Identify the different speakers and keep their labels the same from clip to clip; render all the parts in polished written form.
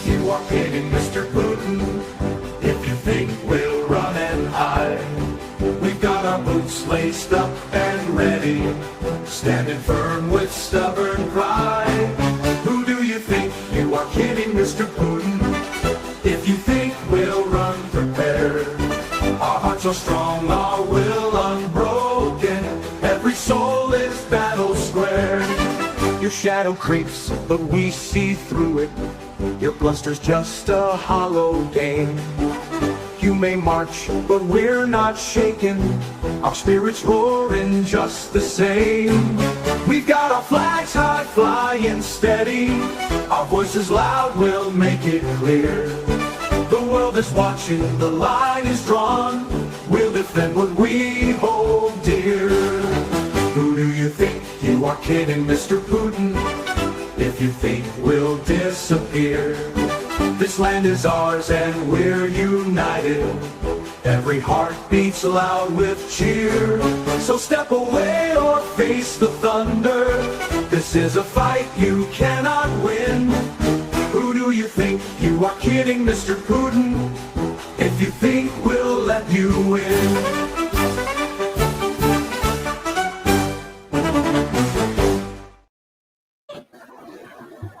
Speaker 1: you are kidding, Mr. Putin. If you think we'll run and hide, we've got our boots laced up and ready, standing firm with stubborn pride. Who do you think you are kidding, Mr. Putin? If you think we'll run prepared, our hearts are strong, our will unbroken, every soul is battle squared. Your shadow creeps, but we see through it. Your bluster's just a hollow game. You may march, but we're not shaken. Our spirits roaring just the same. We've got our flags high, flying steady. Our voices loud, we'll make it clear. The world is watching, the line is drawn. We'll defend what we hold dear. Who do you think you are kidding, Mr. Putin? If you think we'll disappear, this land is ours and we're united. Every heart beats loud with cheer. So step away or face the thunder. This is a fight you cannot win. Who do you think you are kidding, Mr. Putin? If you think we'll let you win.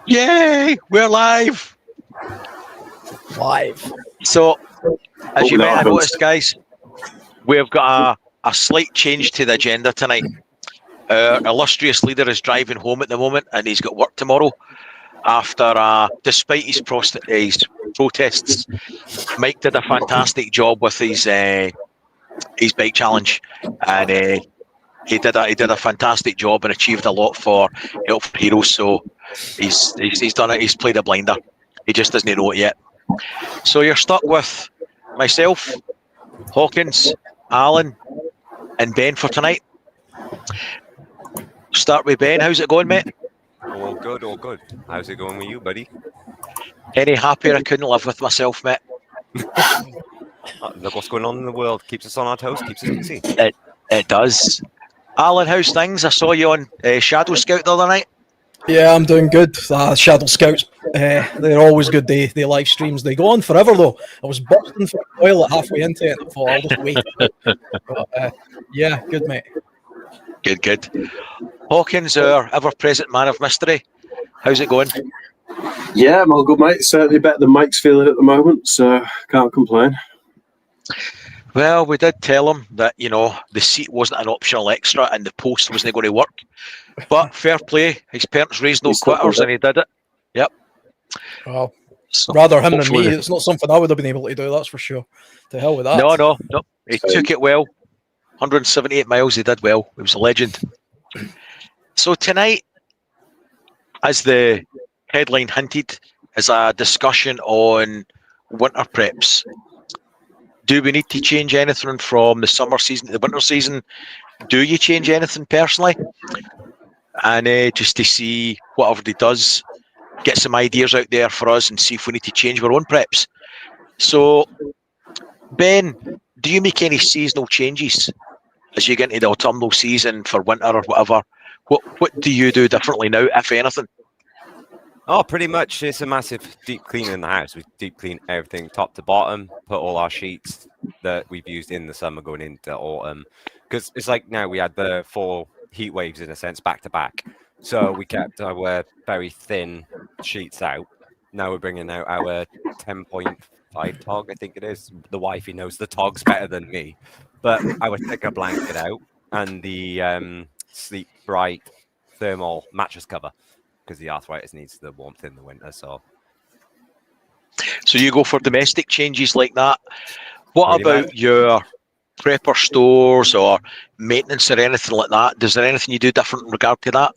Speaker 2: Yay! We're live!
Speaker 3: Live.
Speaker 2: So, as you might have noticed, guys, we've got a slight change to the agenda tonight. Our illustrious leader is driving home at the moment and he's got work tomorrow. After, despite his protests, Mike did a fantastic job with his bike challenge, and he did a fantastic job and achieved a lot for Help for Heroes. So he's done it. He's played a blinder. He just doesn't know it yet. So you're stuck with myself, Hawkins, Alan, and Ben for tonight. Start with Ben. How's it going, mate?
Speaker 4: All good, all good. How's it going with you, buddy?
Speaker 2: Any happier? I couldn't live with myself, mate.
Speaker 4: Look what's going on in the world. Keeps us on our toes, keeps us busy.
Speaker 2: It does. Alan, how's things? I saw you on Shadow Scout the other night.
Speaker 3: Yeah, I'm doing good. Shadow Scouts, they're always good. They live streams. They go on forever though. I was bursting for the toilet halfway into it. I thought I'll just wait. But, yeah, good mate.
Speaker 2: Good. Hawkins, our ever-present man of mystery. How's it going?
Speaker 5: Yeah, I'm all good, mate. Certainly better than Mike's feeling at the moment, so can't complain.
Speaker 2: Well, we did tell him that, the seat wasn't an optional extra and the post wasn't going to work. But fair play, his parents raised no quitters and he did it. Yep.
Speaker 3: Well,
Speaker 2: so
Speaker 3: rather him than me. It's not something I would have been able to do, that's for sure. To hell with that.
Speaker 2: No. He took it well. 178 miles, he did well. He was a legend. So tonight, as the headline hinted, is a discussion on winter preps. Do we need to change anything from the summer season to the winter season? Do you change anything personally? And just to see what everybody does, get some ideas out there for us and see if we need to change our own preps. So, Ben, do you make any seasonal changes as you get into the autumnal season for winter or whatever? What do you do differently now, if anything?
Speaker 4: Oh, pretty much. It's a massive deep clean in the house. We deep clean everything top to bottom, put all our sheets that we've used in the summer going into autumn. Because it's like now we had the 4 heat waves, in a sense, back to back. So we kept our very thin sheets out. Now we're bringing out our 10.5 tog, I think it is. The wifey knows the togs better than me. But our thicker blanket out and the Sleep Bright thermal mattress cover, because the arthritis needs the warmth in the winter. So
Speaker 2: you go for domestic changes like that. What
Speaker 4: Pretty
Speaker 2: about
Speaker 4: much. Your
Speaker 2: prepper stores or maintenance or anything like that? Is there anything you do different in regard to that?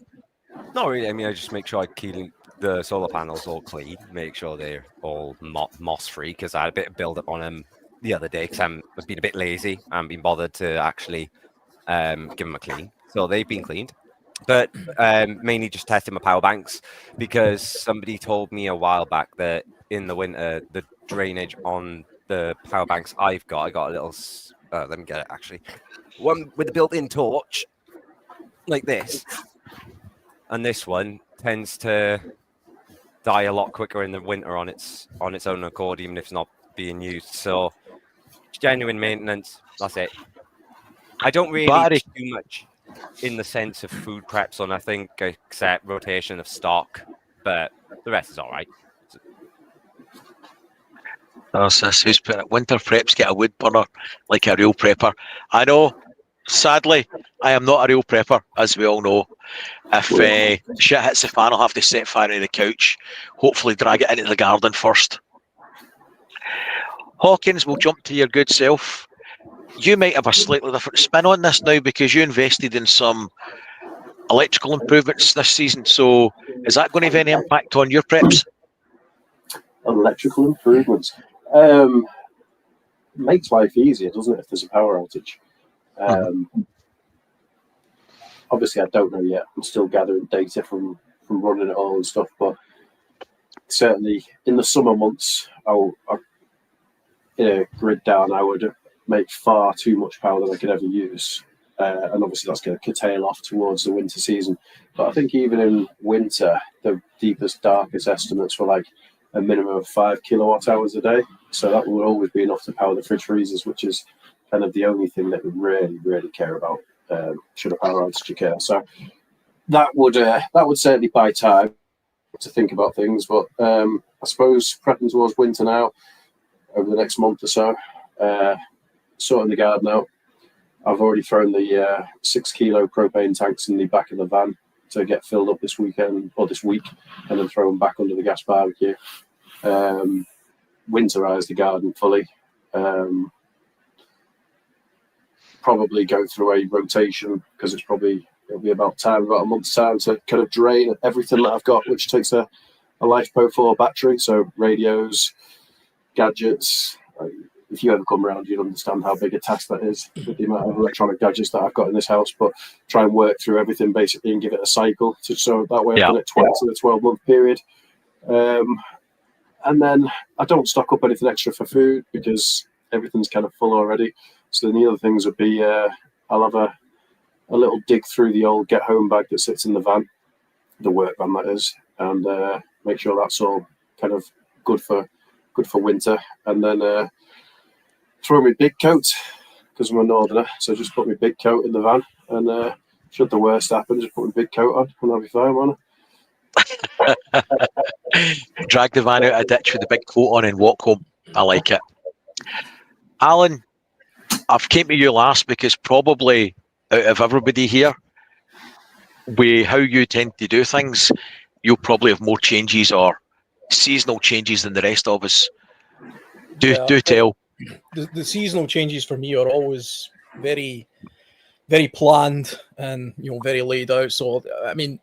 Speaker 4: Not really. I mean, I just make sure I keep the solar panels all clean, make sure they're all moss free, because I had a bit of build up on them the other day because I've been a bit lazy and been bothered to actually give them a clean. So they've been cleaned. But mainly just testing my power banks, because somebody told me a while back that in the winter, the drainage on the power banks I got a little, let me get it actually, one with a built-in torch like this. And this one tends to die a lot quicker in the winter on its own accord, even if it's not being used. So genuine maintenance, that's it. I don't really
Speaker 2: Battery.
Speaker 4: do much in the sense of food preps on, I think, except rotation of stock, but the rest is all right.
Speaker 2: There's this who's put it, winter preps get a wood burner like a real prepper. I know, sadly, I am not a real prepper, as we all know. If shit hits the fan, I'll have to set fire to the couch, hopefully drag it into the garden first. Hawkins, we'll jump to your good self. You might have a slightly different spin on this now because you invested in some electrical improvements this season. So is that going to have any impact on your preps?
Speaker 5: Electrical improvements. Makes life easier, doesn't it, if there's a power outage? Obviously, I don't know yet. I'm still gathering data from running it all and stuff, but certainly in the summer months, in a grid down, I would make far too much power than I could ever use. And obviously that's going to curtail off towards the winter season. But I think even in winter, the deepest, darkest estimates were like a minimum of 5 kilowatt hours a day. So that would always be enough to power the fridge freezers, which is kind of the only thing that we really, really care about should a power outage occur. So that would certainly buy time to think about things. But I suppose prepping towards winter now, over the next month or so, sorting the garden out. I've already thrown the 6 kilo propane tanks in the back of the van to get filled up this weekend or this week, and then throw them back under the gas barbecue. Winterize the garden fully. Probably go through a rotation because it'll be about a month's time to kind of drain everything that I've got, which takes a LifePo 4 battery. So radios, gadgets. If you ever come around, you'd understand how big a task that is with the amount of electronic gadgets that I've got in this house. But try and work through everything basically and give it a cycle. So that way I've done it twice in a 12-month period. And then I don't stock up anything extra for food because everything's kind of full already. So then the other things would be I'll have a little dig through the old get home bag that sits in the van, the work van that is, and make sure that's all kind of good for winter. And then throw my big coat because I'm a northerner, so just put my big coat in the van, and should the worst happen, just put my big coat on and I'll be fine, won't I?
Speaker 2: Drag the van out of a ditch with the big coat on and walk home. I like it. Alan, I've came to you last because probably out of everybody here, with how you tend to do things, you'll probably have more changes or seasonal changes than the rest of us. Do tell.
Speaker 3: The seasonal changes for me are always very, very planned and very laid out. So I mean,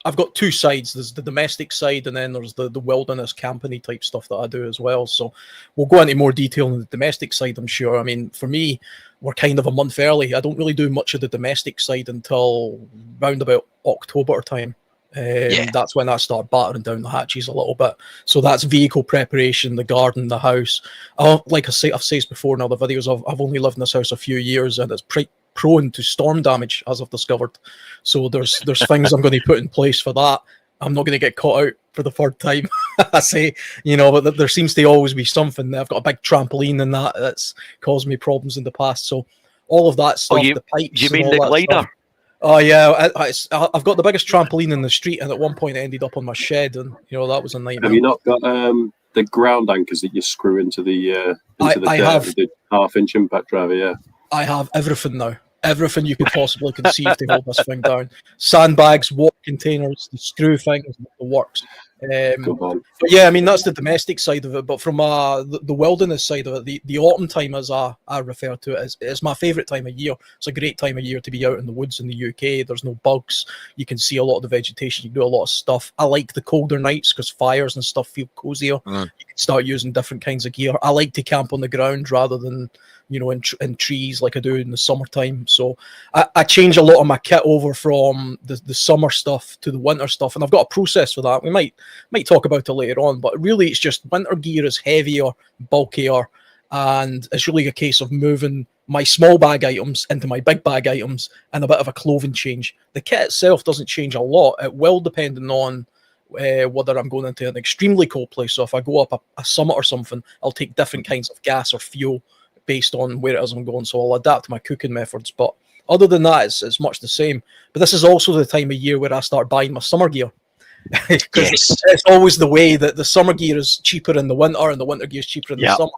Speaker 3: I've got two sides. There's the domestic side, and then there's the wilderness camping type stuff that I do as well. So we'll go into more detail on the domestic side, I'm sure. I mean, for me, we're kind of a month early. I don't really do much of the domestic side until round about October time. That's when I start battering down the hatches a little bit. So that's vehicle preparation, the garden, the house. Like I've said before in other videos, I've only lived in this house a few years, and it's prone to storm damage, as I've discovered. So there's things I'm going to put in place for that. I'm not going to get caught out for the third time. I say, but there seems to always be something. I've got a big trampoline and that's caused me problems in the past. So all of that stuff, the pipes.
Speaker 2: You mean the glider?
Speaker 3: Stuff. Oh yeah, I've got the biggest trampoline in the street, and at one point it ended up on my shed, and that was a nightmare.
Speaker 5: Have you not got the ground anchors that you screw into the the half-inch impact driver? Yeah,
Speaker 3: I have everything now. Everything you could possibly conceive to hold this thing down. Sandbags, water containers, the screw things, the works. But yeah, I mean, that's the domestic side of it. But from the wilderness side of it, the autumn time, as I refer to it, is my favourite time of year. It's a great time of year to be out in the woods in the UK. There's no bugs. You can see a lot of the vegetation. You can do a lot of stuff. I like the colder nights because fires and stuff feel cozier. You can start using different kinds of gear. I like to camp on the ground rather than in trees like I do in the summertime. So I change a lot of my kit over from the summer stuff to the winter stuff, and I've got a process for that. We might talk about it later on, but really it's just winter gear is heavier, bulkier, and it's really a case of moving my small bag items into my big bag items and a bit of a clothing change. The kit itself doesn't change a lot. It will, depending on whether I'm going into an extremely cold place. So if I go up a summit or something, I'll take different kinds of gas or fuel based on where it is I'm going. So I'll adapt my cooking methods. But other than that, it's much the same. But this is also the time of year where I start buying my summer gear.
Speaker 2: Yes.
Speaker 3: It's always the way that the summer gear is cheaper in the winter and the winter gear is cheaper in the summer.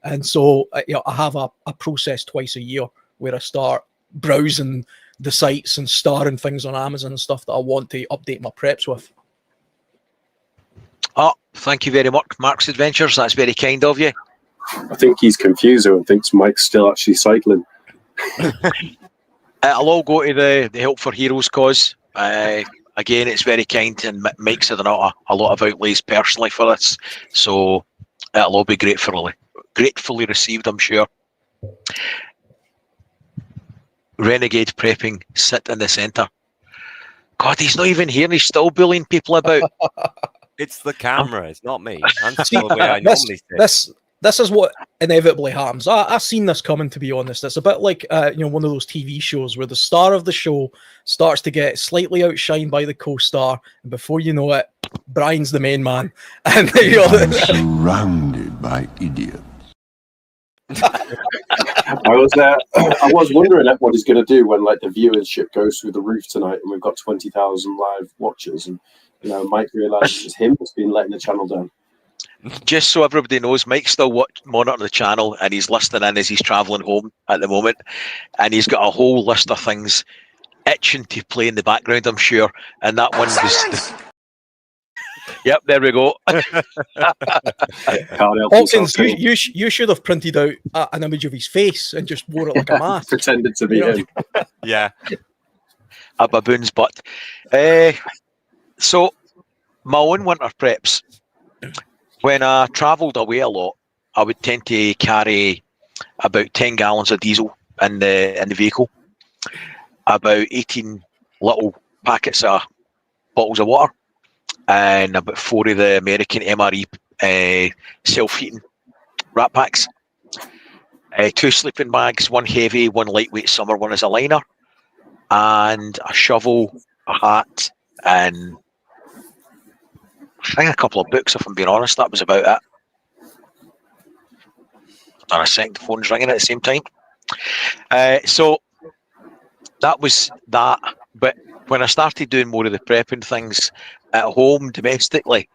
Speaker 3: And so I have a process twice a year where I start browsing the sites and starring things on Amazon and stuff that I want to update my preps with.
Speaker 2: Oh, thank you very much, Mark's Adventures. That's very kind of you.
Speaker 5: I think he's confused and thinks Mike's still actually cycling.
Speaker 2: It'll all go to the Help for Heroes cause. Again, it's very kind, and Mike's had a lot of outlays personally for this, so it'll all be gratefully received, I'm sure. Renegade prepping, sit in the centre. God, he's not even here and he's still bullying people about.
Speaker 4: It's the camera, it's not me. I'm still the way I normally sit.
Speaker 3: This is what inevitably happens. I've seen this coming, to be honest. It's a bit like one of those TV shows where the star of the show starts to get slightly outshined by the co-star, and before you know it, Brian's the main man. And
Speaker 6: I'm surrounded by idiots.
Speaker 5: I was wondering what he's going to do when the viewership goes through the roof tonight, and we've got 20,000 live watchers, and Mike realizes it's him that's been letting the channel down.
Speaker 2: Just so everybody knows, Mike's still monitoring the channel, and he's listening in as he's travelling home at the moment, and he's got a whole list of things itching to play in the background, I'm sure, and that one was... Yep, there we go.
Speaker 3: Hawkins, you should have printed out an image of his face and just wore it like a mask.
Speaker 5: Pretended to be him.
Speaker 4: Yeah.
Speaker 2: A baboon's butt. So, my own winter preps, when I travelled away a lot, I would tend to carry about 10 gallons of diesel in the vehicle, about 18 little packets of bottles of water, and about 4 of the American MRE self-heating wrap packs. 2 sleeping bags, 1 heavy, 1 lightweight summer, 1 as a liner, and a shovel, a hat, and I think a couple of books, if I'm being honest. That was about it. And a second, the phone's ringing at the same time. So that was that. But when I started doing more of the prepping things at home, domestically,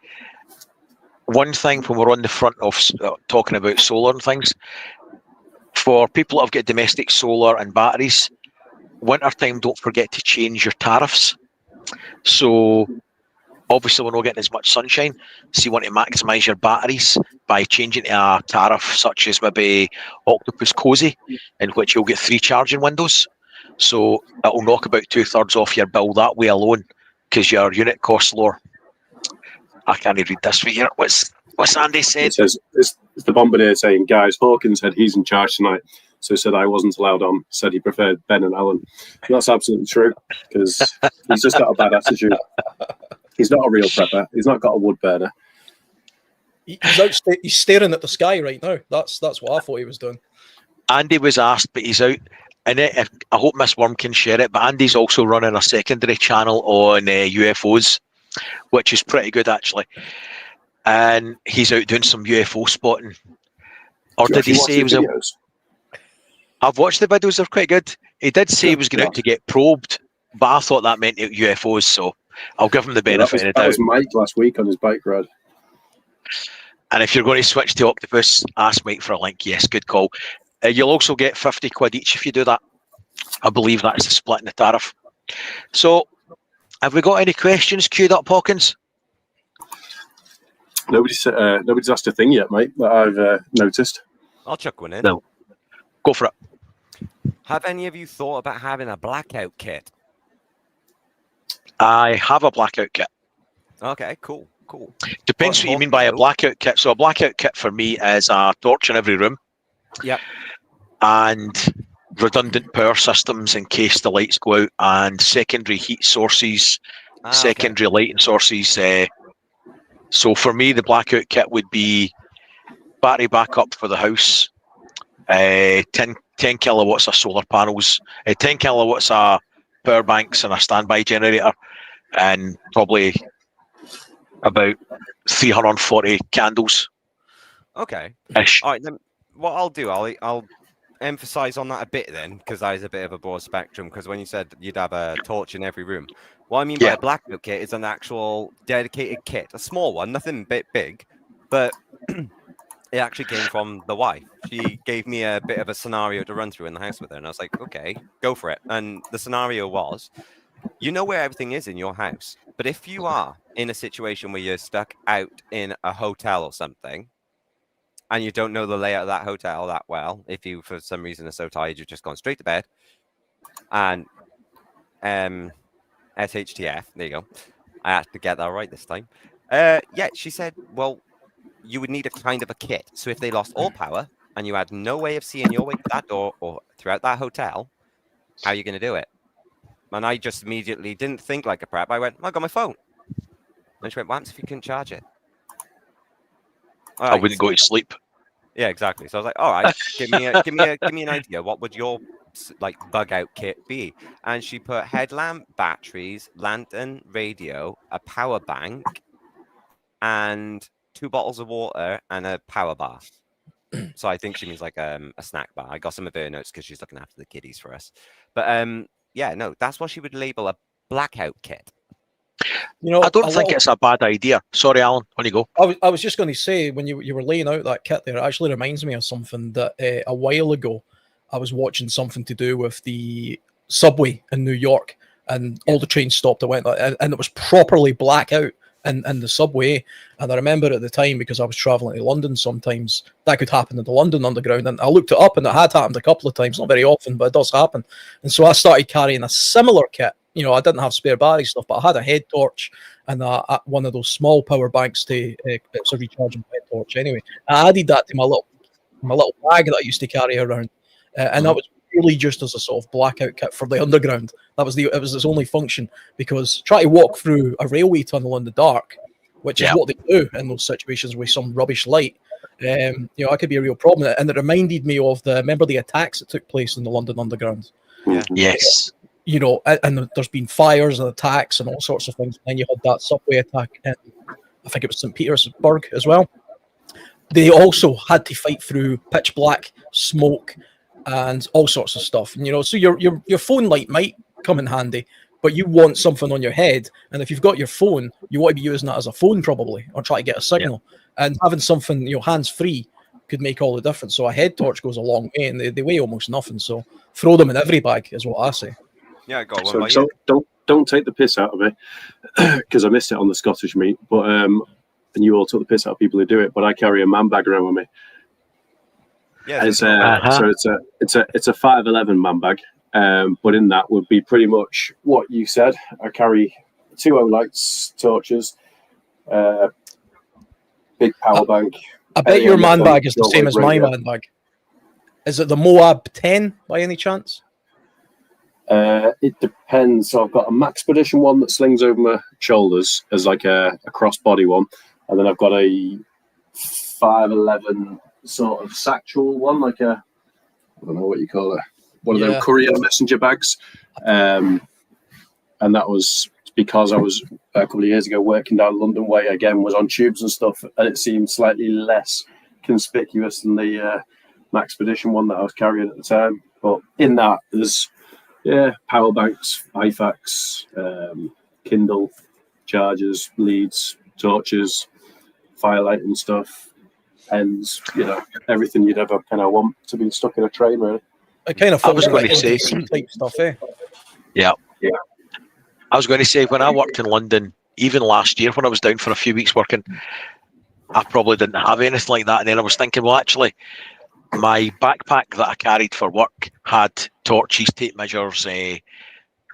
Speaker 2: one thing when we're on the front of talking about solar and things, for people that have got domestic solar and batteries, wintertime, don't forget to change your tariffs. So obviously we're not getting as much sunshine, so you want to maximise your batteries by changing to a tariff such as maybe Octopus Cozy, in which you'll get 3 charging windows. So it'll knock about 2/3 off your bill that way alone, because your unit costs lower. I can't read this for you. What's Andy said?
Speaker 5: It says, it's the Bombardier saying, guys, Hawkins said he's in charge tonight, so said I wasn't allowed on, said he preferred Ben and Alan. And that's absolutely true, because he's just got a bad attitude. He's not a real prepper. He's not got a wood burner.
Speaker 3: He's staring at the sky right now. That's what I thought he was doing.
Speaker 2: Andy was asked, but he's out. And I hope Miss Worm can share it, but Andy's also running a secondary channel on UFOs, which is pretty good, actually. And he's out doing some UFO spotting. Or did he say he was... I've watched the videos, they're quite good. He did say he was going out to get probed, but I thought that meant UFOs, so I'll give him the benefit of the doubt.
Speaker 5: That was Mike last week on his bike ride.
Speaker 2: And if you're going to switch to Octopus, ask Mike for a link. Yes, good call. You'll also get 50 quid each if you do that. I believe that's the split in the tariff. So, have we got any questions queued up, Hawkins?
Speaker 5: Nobody's asked a thing yet, mate, that I've noticed.
Speaker 4: I'll chuck one in.
Speaker 2: No. Go for it.
Speaker 4: Have any of you thought about having a blackout kit?
Speaker 2: I have a blackout kit.
Speaker 4: Okay, cool.
Speaker 2: Depends what you mean by a blackout kit. So a blackout kit for me is a torch in every room.
Speaker 4: Yep.
Speaker 2: And redundant power systems in case the lights go out, and secondary heat sources, secondary lighting sources. So for me, the blackout kit would be battery backup for the house, 10 kilowatts of solar panels, 10 kilowatts of power banks and a standby generator, and probably about 340 candles
Speaker 4: Okay.
Speaker 2: ish.
Speaker 4: All right. Then what I'll do, I'll emphasize on that a bit then, because that is a bit of a broad spectrum. Because when you said you'd have a torch in every room, what I mean by
Speaker 2: Yeah.
Speaker 4: a blackout kit is an actual dedicated kit, a small one, nothing big, but it actually came from the wife. She gave me a bit of a scenario to run through in the house with her, and I was like, okay, go for it. And the scenario was, you know where everything is in your house, but if you are in a situation where you're stuck out in a hotel or something, and you don't know the layout of that hotel that well, if you for some reason are so tired you've just gone straight to bed, and SHTF, there you go. I had to get that right this time. Yeah, she said, well, you would need a kind of a kit. So if they lost all power and you had no way of seeing your way to that door or throughout that hotel, how are you going to do it? And I just immediately didn't think like a prep. I went, I got my phone. And she went, what happens if you couldn't charge it? All
Speaker 2: I
Speaker 4: right,
Speaker 2: wouldn't go to sleep.
Speaker 4: Yeah, exactly. So I was like, all right, give me an idea. What would your like bug out kit be? And she put headlamp, batteries, lantern, radio, a power bank, and 2 bottles of water and a power bar. So I think she means like a snack bar. I got some of her notes because she's looking after the kiddies for us. But yeah, no, that's what she would label a blackout kit.
Speaker 3: You know,
Speaker 2: I don't think it's a bad idea. Sorry, Alan. On you go.
Speaker 3: I was just going to say, when you were laying out that kit there, it actually reminds me of something that a while ago I was watching something to do with the subway in New York, and all the trains stopped. I went, and it was properly blackout in the subway. And I remember at the time, because I was traveling to London sometimes, that could happen in the London Underground. And I looked it up, and it had happened a couple of times, not very often, but it does happen. And so I started carrying a similar kit. You know, I didn't have spare battery stuff, but I had a head torch and one of those small power banks to it's a rechargeable head torch. Anyway, I added that to my little bag that I used to carry around, and that was really just as a sort of blackout kit for the underground. It was its only function, because try to walk through a railway tunnel in the dark, which is what they do in those situations with some rubbish light. You know, that could be a real problem. And it reminded me of remember the attacks that took place in the London Underground.
Speaker 4: Yeah.
Speaker 2: Yes.
Speaker 3: You know, and there's been fires and attacks and all sorts of things. And then you had that subway attack in, I think it was St. Petersburg as well. They also had to fight through pitch black smoke and all sorts of stuff. And, you know, so your phone light might come in handy, but you want something on your head. And if you've got your phone, you want to be using that as a phone probably, or try to get a signal. Yeah. And having something, you know, hands-free could make all the difference. So a head torch goes a long way, and they weigh almost nothing. So throw them in every bag is what I say.
Speaker 4: Yeah, I got one.
Speaker 5: So don't take the piss out of me, because I missed it on the Scottish meet. But and you all took the piss out of people who do it. But I carry a man bag around with me. Yeah, so it's a 511 man bag. But in that would be pretty much what you said. I carry 2 lights, torches, big power bank.
Speaker 3: I bet your man bag is the same as my man bag. Is it the Moab 10 by any chance?
Speaker 5: It depends. So I've got a Maxpedition one that slings over my shoulders as like a crossbody one, and then I've got a 511 sort of satchel one, like I don't know what you call it, one of them courier messenger bags. And that was because I was a couple of years ago working down London Way again, was on tubes and stuff, and it seemed slightly less conspicuous than the Maxpedition one that I was carrying at the time. But in that, there's power banks, IFACs, Kindle chargers, leads, torches, firelight and stuff, ends, you know, everything you'd ever kind of want to be stuck in a train, really.
Speaker 3: It kind of
Speaker 2: I was going to say
Speaker 3: type stuff, eh?
Speaker 2: Yeah. I was going to say, when I worked in London, even last year when I was down for a few weeks working, I probably didn't have anything like that. And then I was thinking, well, actually, my backpack that I carried for work had torches, tape measures,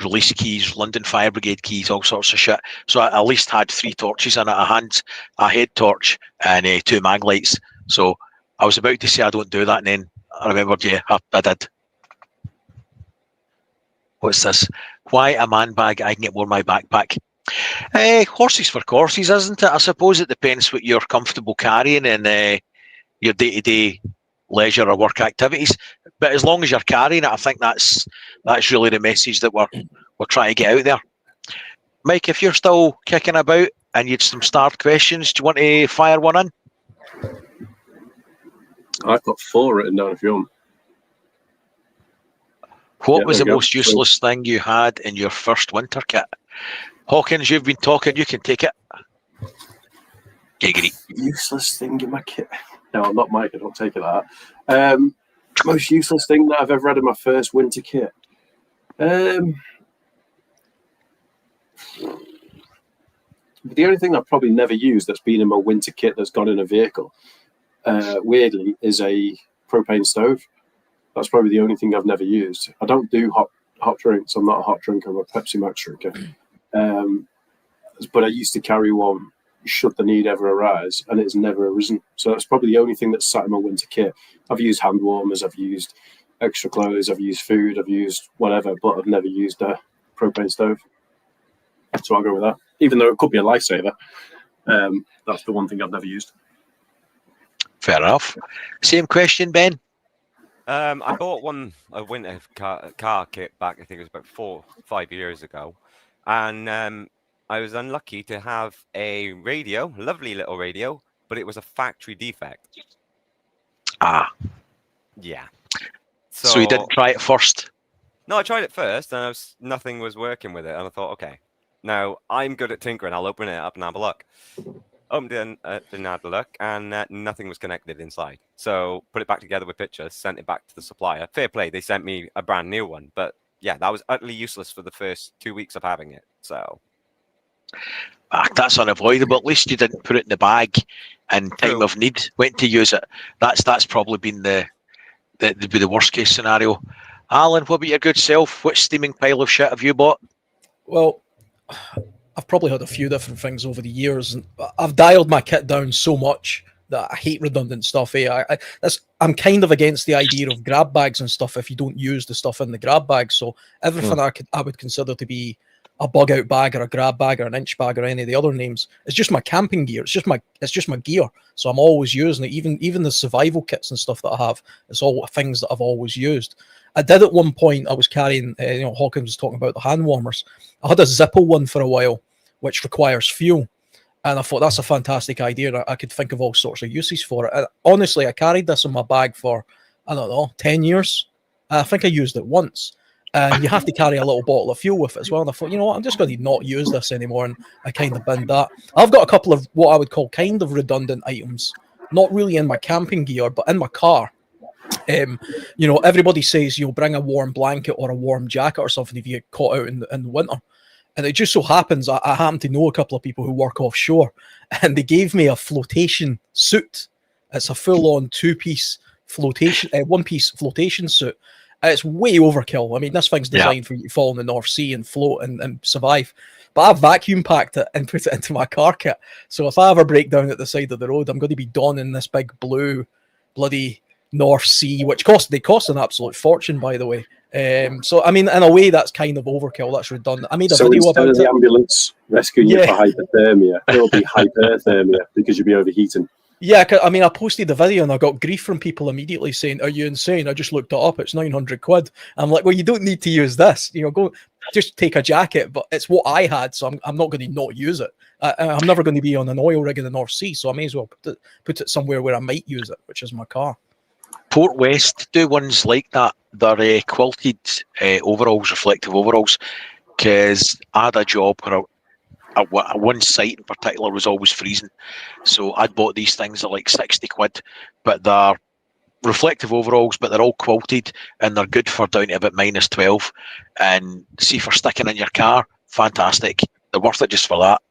Speaker 2: release keys, London Fire Brigade keys, all sorts of shit. So I at least had 3 torches in it, a head torch, and 2 mag lights. So I was about to say I don't do that, and then I remembered, I did. What's this? Why a man bag? I can get more in my backpack. Horses for courses, isn't it? I suppose it depends what you're comfortable carrying in your day-to-day leisure or work activities. But as long as you're carrying it, I think that's really the message that we're trying to get out there. Mike, if you're still kicking about, and you had some starred questions. Do you want to fire one in?
Speaker 5: I've got 4 written down if you want.
Speaker 2: What
Speaker 5: Yeah,
Speaker 2: was
Speaker 5: there
Speaker 2: the
Speaker 5: you go.
Speaker 2: most useless thing you had in your first winter kit? Hawkins, you've been talking. You can take it. Giggity.
Speaker 5: Useless thing in my kit. No, I'm not Mike. I don't take it like that. Most useless thing that I've ever had in my first winter kit. The only thing I've probably never used that's been in my winter kit that's gone in a vehicle, weirdly, is a propane stove. That's probably the only thing I've never used. I don't do hot drinks. I'm not a hot drinker. I'm a Pepsi Max drinker. But I used to carry one should the need ever arise, and it's never arisen. So that's probably the only thing that's sat in my winter kit. I've used hand warmers, I've used extra clothes, I've used food, I've used whatever, but I've never used a propane stove. So I'll go with that. Even though it could be a lifesaver, that's the one thing I've never used.
Speaker 2: Fair enough. Same question, Ben.
Speaker 4: I bought a winter car kit back, I think it was about 4 or 5 years ago. And I was unlucky to have a radio, lovely little radio, but it was a factory defect.
Speaker 2: Ah.
Speaker 4: Yeah.
Speaker 2: So you didn't try it first?
Speaker 4: No, I tried it first, and nothing was working with it. And I thought, okay, now I'm good at tinkering. I'll open it up and have a look. Didn't have a look, and nothing was connected inside. So put it back together with pictures, sent it back to the supplier. Fair play, they sent me a brand new one. But yeah, that was utterly useless for the first 2 weeks of having it. So
Speaker 2: that's unavoidable. At least you didn't put it in the bag in time of need. Went to use it. That's probably been the worst case scenario. Alan, what about your good self? Which steaming pile of shit have you bought?
Speaker 3: Well, I've probably had a few different things over the years, and I've dialed my kit down so much that I hate redundant stuff. I'm kind of against the idea of grab bags and stuff if you don't use the stuff in the grab bag. So everything I would consider to be a bug out bag or a grab bag or an inch bag or any of the other names, it's just my camping gear. It's just my gear. So I'm always using it. Even the survival kits and stuff that I have, it's all things that I've always used. I did at one point, I was carrying, Hawkins was talking about the hand warmers. I had a Zippo one for a while, which requires fuel. And I thought that's a fantastic idea. And I could think of all sorts of uses for it. And honestly, I carried this in my bag for, 10 years. I think I used it once. And you have to carry a little bottle of fuel with it as well. And I thought, you know what, I'm just going to not use this anymore. And I kind of binned that. I've got a couple of what I would call kind of redundant items, not really in my camping gear, but in my car. Everybody says you'll bring a warm blanket or a warm jacket or something if you get caught out in the winter. And it just so happens I happen to know a couple of people who work offshore, and they gave me a flotation suit. It's a full-on one-piece flotation suit. It's way overkill. I mean, this thing's designed for you to fall in the North Sea and float and survive. But I've vacuum packed it and put it into my car kit. So if I ever break down at the side of the road, I'm going to be donning this big blue bloody North Sea, which cost an absolute fortune, by the way. So I mean, in a way, that's kind of overkill. That's redundant. I made a video about
Speaker 5: it. So instead of the ambulance rescuing you for hypothermia, it'll be hyperthermia because you'll be overheating.
Speaker 3: Yeah, I mean, I posted the video and I got grief from people immediately saying, "Are you insane? I just looked it up. It's 900 quid." I'm like, well, you don't need to use this. Go just take a jacket. But it's what I had, so I'm not going to not use it. I'm never going to be on an oil rig in the North Sea, so I may as well put it somewhere where I might use it, which is my car.
Speaker 2: Port West do ones like that. They're quilted overalls, reflective overalls, because I had a job where one site in particular was always freezing. So I'd bought these things at like 60 quid, but they're reflective overalls, but they're all quilted and they're good for down to about -12. And see, for sticking in your car, fantastic. They're worth it just for that.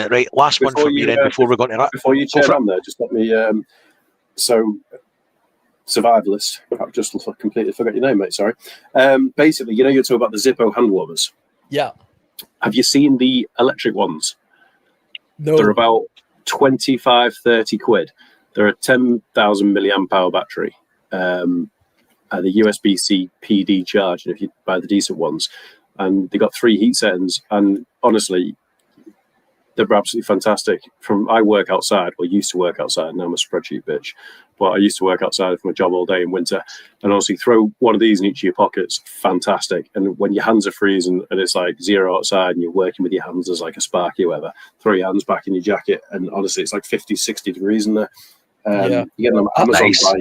Speaker 2: Right, last one from your end before we go into that.
Speaker 5: Before you chair on there, just let me. So, Survivalist. I've just completely forgot your name, mate. Sorry. Basically, you're talking about the Zippo hand warmers.
Speaker 3: Yeah.
Speaker 5: Have you seen the electric ones?
Speaker 3: No.
Speaker 5: They're about 25, 30 quid. They're a 10,000 milliamp hour battery. The USB-C PD charge, and if you buy the decent ones, and they got 3 heat settings, and honestly, they're absolutely fantastic. I work outside, or used to work outside, now I'm a spreadsheet bitch. but I used to work outside for my job all day in winter. And honestly, throw one of these in each of your pockets, fantastic. And when your hands are freezing and it's like 0 outside and you're working with your hands as like a sparky or whatever, throw your hands back in your jacket. And honestly, it's like 50, 60 degrees in there. You get them on Amazon
Speaker 2: Nice.
Speaker 5: by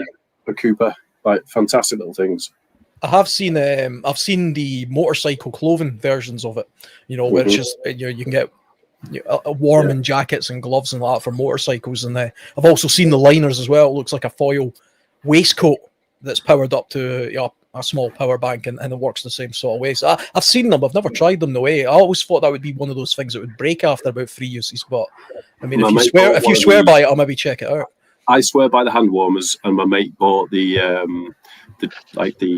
Speaker 5: a Cooper, like fantastic little things.
Speaker 3: I have seen I've seen the motorcycle clothing versions of it, which is you can get warming jackets and gloves and that for motorcycles, and I've also seen the liners as well. It looks like a foil waistcoat that's powered up to a small power bank, and it works the same sort of way. So I've seen them. I've never tried them. I always thought that would be one of those things that would break after about 3 uses. But I mean, if you swear by it, I'll maybe check it out.
Speaker 5: I swear by the hand warmers, and my mate bought the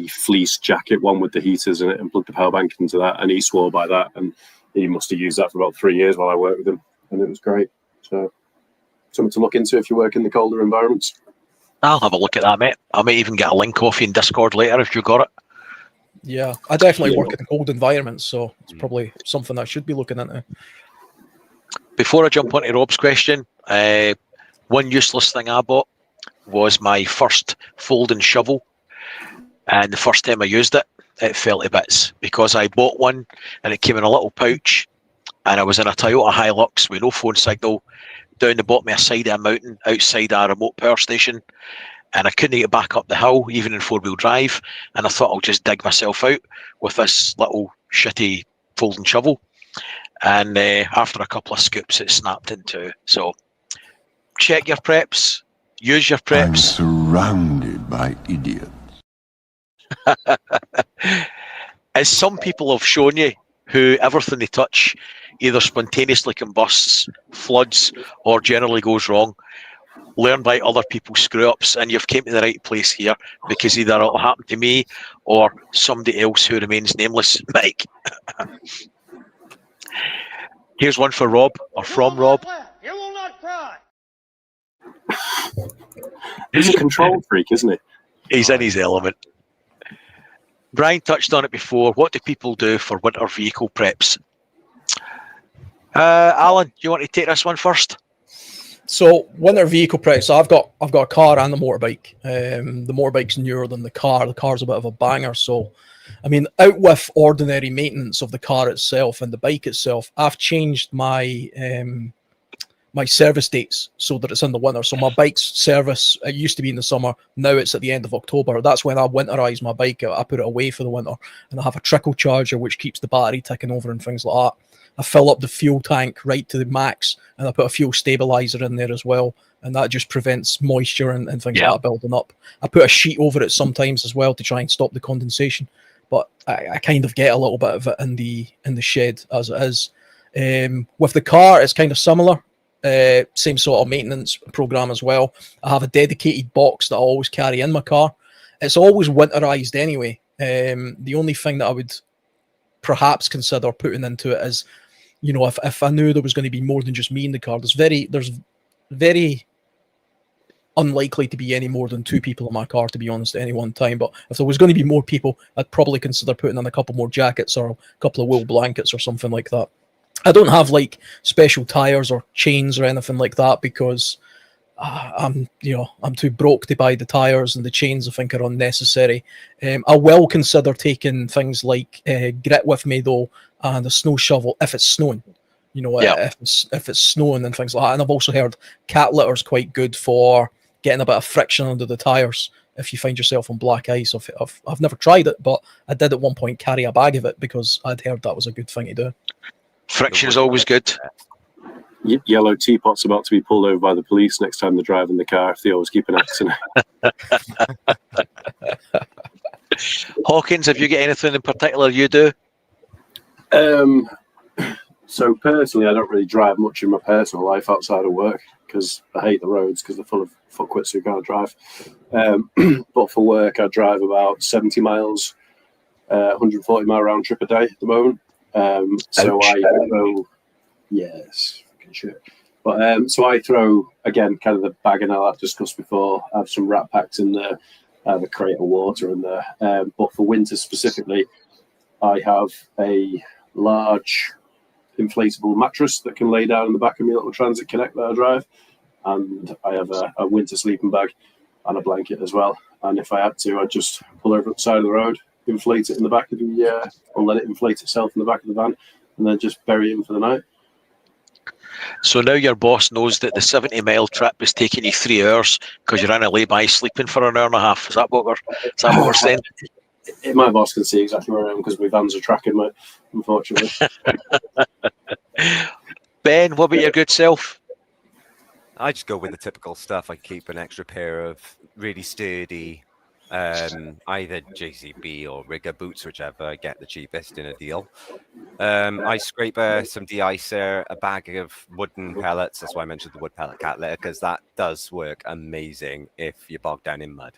Speaker 5: fleece jacket one with the heaters in it and plugged the power bank into that, and he swore by that, and he must have used that for about 3 years while I worked with him, and it was great. So something to look into if you work in the colder environments.
Speaker 2: I'll have a look at that, mate. I might even get a link off you in Discord later if you got it.
Speaker 3: Yeah, I definitely work in cold environments, so it's probably something I should be looking into.
Speaker 2: Before I jump onto Rob's question, one useless thing I bought was my first folding shovel. And the first time I used it, it fell to bits because I bought one and it came in a little pouch, and I was in a Toyota Hilux with no phone signal down the bottom of a side of a mountain outside a remote power station, and I couldn't get back up the hill even in 4-wheel drive, and I thought I'll just dig myself out with this little shitty folding shovel, and after a couple of scoops it snapped in two. So check your preps, use your
Speaker 6: I'm
Speaker 2: preps.
Speaker 6: surrounded by idiots.
Speaker 2: As some people have shown you, who everything they touch either spontaneously combusts, floods, or generally goes wrong, learn by other people's screw-ups, and you've came to the right place here, because either it'll happen to me or somebody else who remains nameless. Mike. Here's one for Rob, or from Rob.
Speaker 7: You will not cry.
Speaker 5: He's a control freak, isn't he?
Speaker 2: He's in his element. Brian touched on it before. What do people do for winter vehicle preps? Alan, do you want to take this one first?
Speaker 3: So winter vehicle preps. So I've got a car and a motorbike. The motorbike's newer than the car. The car's a bit of a banger. So, I mean, out with ordinary maintenance of the car itself and the bike itself, I've changed my my service dates so that it's in the winter. So my bike's service, it used to be in the summer, now it's at the end of October. That's when I winterize my bike. I put it away for the winter, and I have a trickle charger which keeps the battery ticking over and things like that. I fill up the fuel tank right to the max, and I put a fuel stabilizer in there as well, and that just prevents moisture and things like that building up. I put a sheet over it sometimes as well to try and stop the condensation, but I kind of get a little bit of it in the shed as it is. With the car, it's kind of similar. Same sort of maintenance program as well. I have a dedicated box that I always carry in my car. It's always winterized anyway. The only thing that I would perhaps consider putting into it is, if I knew there was going to be more than just me in the car, there's very unlikely to be any more than 2 people in my car, to be honest, at any one time. But if there was going to be more people, I'd probably consider putting in a couple more jackets or a couple of wool blankets or something like that. I don't have like special tires or chains or anything like that because I'm too broke to buy the tires, and the chains I think are unnecessary. I will consider taking things like grit with me though, and a snow shovel if it's snowing. If it's snowing and things like that. And I've also heard cat litter is quite good for getting a bit of friction under the tires if you find yourself on black ice. I've never tried it, but I did at one point carry a bag of it because I'd heard that was a good thing to do.
Speaker 2: Friction is always good.
Speaker 5: Yellow teapot's about to be pulled over by the police next time they're driving the car if they always keep an accident.
Speaker 2: Hawkins, have you got anything in particular you do?
Speaker 5: So personally, I don't really drive much in my personal life outside of work because I hate the roads because they're full of fuckwits who can't drive. But for work, I drive about 70 miles, 140 mile round trip a day at the moment. So I throw, yes, fucking shit. But so I throw, again, kind of the bag and I've discussed before. I have some rat packs in there. I have a crate of water in there. But for winter specifically, I have a large inflatable mattress that can lay down in the back of my little Transit Connect that I drive. And I have a winter sleeping bag. and a blanket as well. And if I had to, I'd just pull over at the side of the road, inflate it in the back of the, or let it inflate itself in the back of the van, and then just bury it in for the night.
Speaker 2: So now your boss knows that the 70-mile trip is taking you 3 hours because you're in a lay-by sleeping for an hour and a half. Is that what we're saying?
Speaker 5: My boss can see exactly where I am because my vans are tracking me, unfortunately.
Speaker 2: Ben, what about your good self?
Speaker 4: I just go with the typical stuff. I keep an extra pair of really sturdy, either JCB or rigger boots, whichever I get the cheapest in a deal. I scrape some de-icer, a bag of wooden pellets. That's why I mentioned the wood pellet cat litter, because that does work amazing if you're bogged down in mud.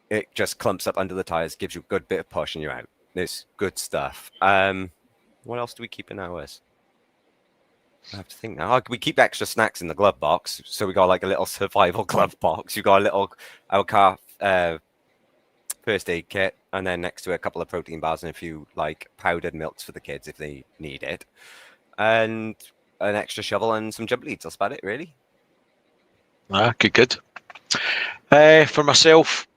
Speaker 4: It just clumps up under the tires, gives you a good bit of push, and you're out. It's good stuff. What else do we keep in ours? I have to think now. We keep extra snacks in the glove box, so we got like a little survival glove box. You got a little our car first aid kit, and then next to it, a couple of protein bars and a few like powdered milks for the kids if they need it, and an extra shovel and some jump leads. That's about it, really.
Speaker 2: Good. For myself,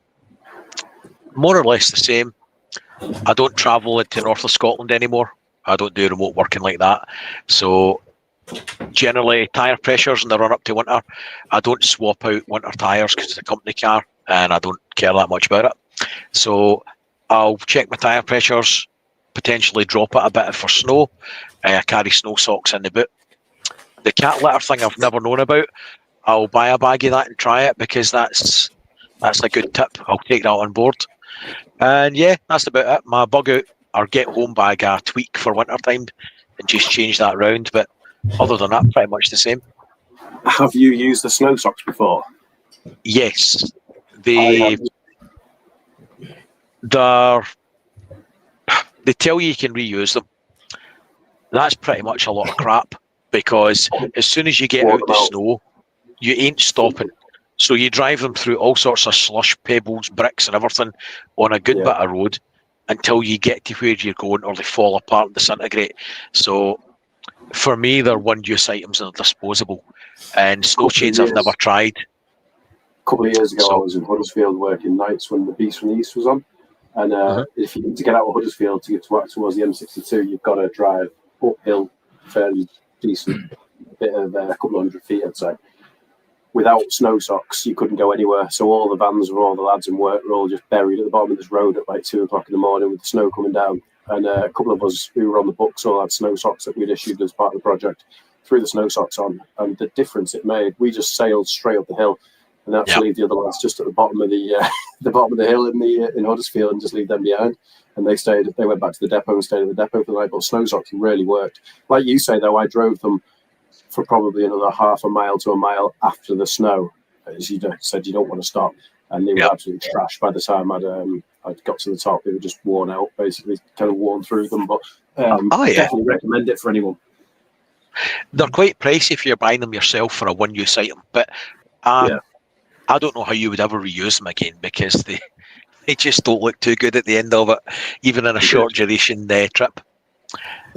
Speaker 2: more or less the same. I don't travel into north of Scotland anymore. I don't do remote working like that, so generally tyre pressures in the run up to winter. I don't swap out winter tyres because it's a company car and I don't care that much about it. So I'll check my tyre pressures, potentially drop it a bit for snow. I carry snow socks in the boot. The cat litter thing I've never known about. I'll buy a bag of that and try it because that's a good tip. I'll take that on board. And yeah, that's about it. My bug out or get home bag I tweak for winter time and just change that round. But other than that, pretty much the same.
Speaker 5: Have you used the snow socks before?
Speaker 2: Yes. They tell you can reuse them. That's pretty much a lot of crap because as soon as you get out the snow, you ain't stopping. So you drive them through all sorts of slush, pebbles, bricks and everything on a good bit of road until you get to where you're going or they fall apart and disintegrate. So for me, they're one-use items and they're disposable. And snow chains I've never tried.
Speaker 5: A couple of years ago, I was in Huddersfield working nights when the Beast from the East was on. And if you to get out of Huddersfield to get to work towards the M62, you've got to drive uphill, fairly decent bit of a couple of 100 feet, I'd say. Without snow socks, you couldn't go anywhere. So all the vans of all the lads in work were all just buried at the bottom of this road at like 2 o'clock in the morning with the snow coming down. And a couple of us who were on the books all had snow socks that we'd issued as part of the project, threw the snow socks on, and the difference it made, we just sailed straight up the hill and had to leave the other lads just at the bottom of the bottom of the hill in Huddersfield and just leave them behind. And they went back to the depot and stayed at the depot for the night. But snow socks really worked. Like you say, though, I drove them for probably another half a mile to a mile after the snow. As you said, you don't want to stop. And they were absolutely trashed by the time I'd got to the top. They were just worn out, basically, kind of worn through them. But definitely recommend it for anyone.
Speaker 2: They're quite pricey if you're buying them yourself for a one-use item. But I don't know how you would ever reuse them again because they just don't look too good at the end of it, even in a short duration trip.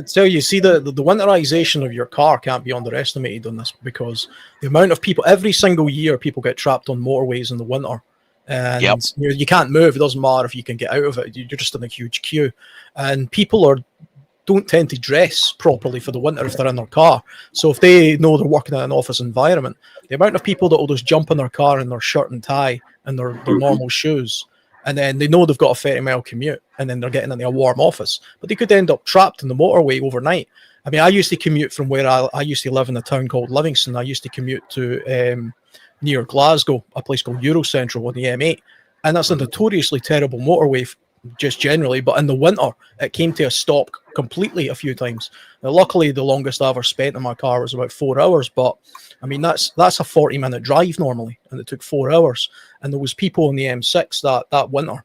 Speaker 3: So you see the winterization of your car can't be underestimated on this because the amount of people every single year people get trapped on motorways in the winter and you can't move. It doesn't matter if you can get out of it. You're just in a huge queue and people don't tend to dress properly for the winter if they're in their car. So if they know they're working in an office environment, the amount of people that will just jump in their car in their shirt and tie and their normal shoes, and then they know they've got a 30-mile commute, and then they're getting into a warm office, but they could end up trapped in the motorway overnight. I mean, I used to commute from where I used to live in a town called Livingston. I used to commute to near Glasgow, a place called Eurocentral on the M8, and that's a notoriously terrible motorway just generally, but in the winter it came to a stop completely a few times. Now, luckily the longest I ever spent in my car was about 4 hours, but I mean that's a 40-minute drive normally, and it took 4 hours. And there was people on the M6 that winter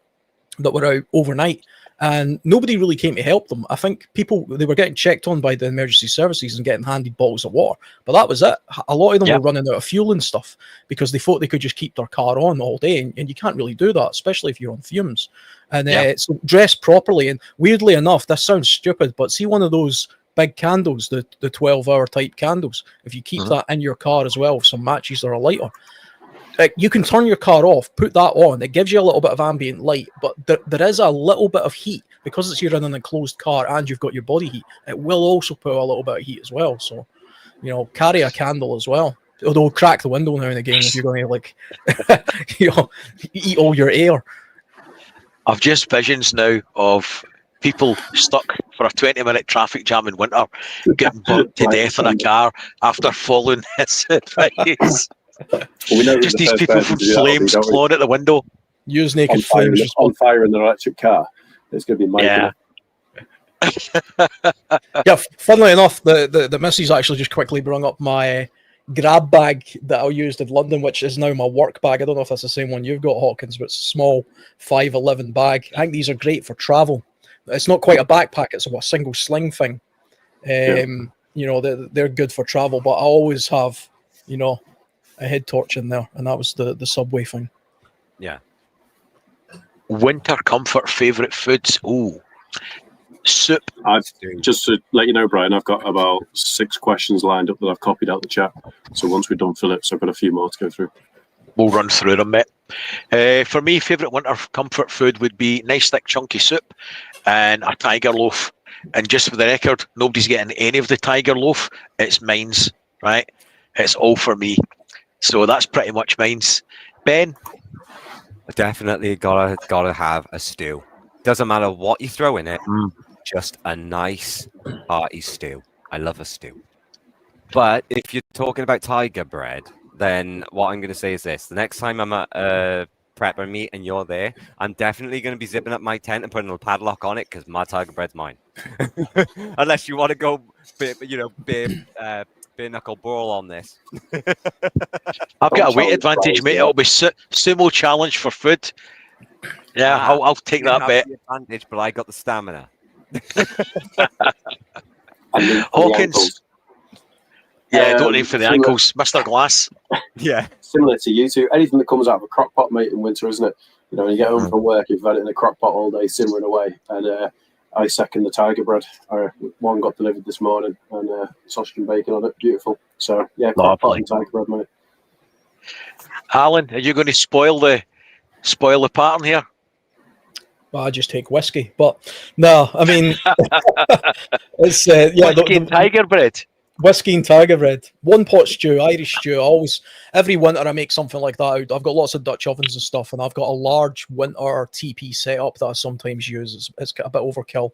Speaker 3: that were out overnight, and nobody really came to help them. I think they were getting checked on by the emergency services and getting handed bottles of water, but that was it. A lot of them were running out of fuel and stuff because they thought they could just keep their car on all day, and you can't really do that, especially if you're on fumes. And so dress properly. And weirdly enough, this sounds stupid, but see one of those big candles, the 12-hour type candles, if you keep that in your car as well with some matches or a lighter, you can turn your car off, put that on. It gives you a little bit of ambient light, but there is a little bit of heat because you're in an enclosed car and you've got your body heat. It will also put a little bit of heat as well. So, carry a candle as well. Although crack the window now and again if you're going to like, eat all your air.
Speaker 2: I've just visions now of people stuck for a 20-minute traffic jam in winter, getting burnt to death in a car after following this advice.
Speaker 5: We know
Speaker 2: Just
Speaker 5: the
Speaker 2: these
Speaker 5: first
Speaker 2: people
Speaker 5: person
Speaker 2: from
Speaker 5: to do that will be,
Speaker 2: flames
Speaker 5: don't we?
Speaker 2: clawing at the window.
Speaker 3: Use naked flames.
Speaker 5: on fire in an electric car. It's going to be Michael.
Speaker 3: Yeah. Funnily enough, the missus actually just quickly brought up my grab bag that I used in London, which is now my work bag. I don't know if that's the same one you've got, Hawkins, but it's a small 5'11" bag. I think these are great for travel. It's not quite a backpack; it's a single sling thing. They're good for travel, but I always have, a head torch in there, and that was the subway thing.
Speaker 4: Yeah.
Speaker 2: Winter comfort favourite foods. Ooh, soup.
Speaker 5: Just to let you know, Brian, I've got about 6 questions lined up that I've copied out the chat. So once we're done, Phillips, I've got a few more to go through.
Speaker 2: We'll run through them, mate. For me, favourite winter comfort food would be nice thick chunky soup and a tiger loaf. And just for the record, nobody's getting any of the tiger loaf. It's mine's, right? It's all for me. So that's pretty much mine's. Ben?
Speaker 4: Definitely gotta have a stew. Doesn't matter what you throw in it, just a nice hearty stew. I love a stew. But if you're talking about tiger bread, then what I'm going to say is this. The next time I'm at prepper meet and you're there, I'm definitely going to be zipping up my tent and putting a padlock on it because my tiger bread's mine. Unless you want to go, bare knuckle brawl on this.
Speaker 2: I've got a weight advantage, mate. It'll be sumo challenge for food. Yeah, I'll take that bet.
Speaker 4: Advantage, but I got the stamina.
Speaker 2: Hawkins. Yeah, don't aim for the ankles, Mr. Glass.
Speaker 4: Yeah.
Speaker 5: Similar to you two, anything that comes out of a crock pot, mate, in winter, isn't it? You get home from work, you've had it in a crock pot all day, simmering away. And I second the tiger bread. One got delivered this morning, and sausage and bacon on it. Beautiful. So, yeah, crock pot and tiger bread, mate.
Speaker 2: Alan, are you going to spoil the pattern here?
Speaker 3: Well, I just take whiskey, but no, I mean, it's
Speaker 2: whiskey and tiger bread.
Speaker 3: Whiskey and tiger bread, one pot stew, Irish stew. Every winter I make something like that. I've got lots of Dutch ovens and stuff, and I've got a large winter TP setup that I sometimes use. It's a bit overkill,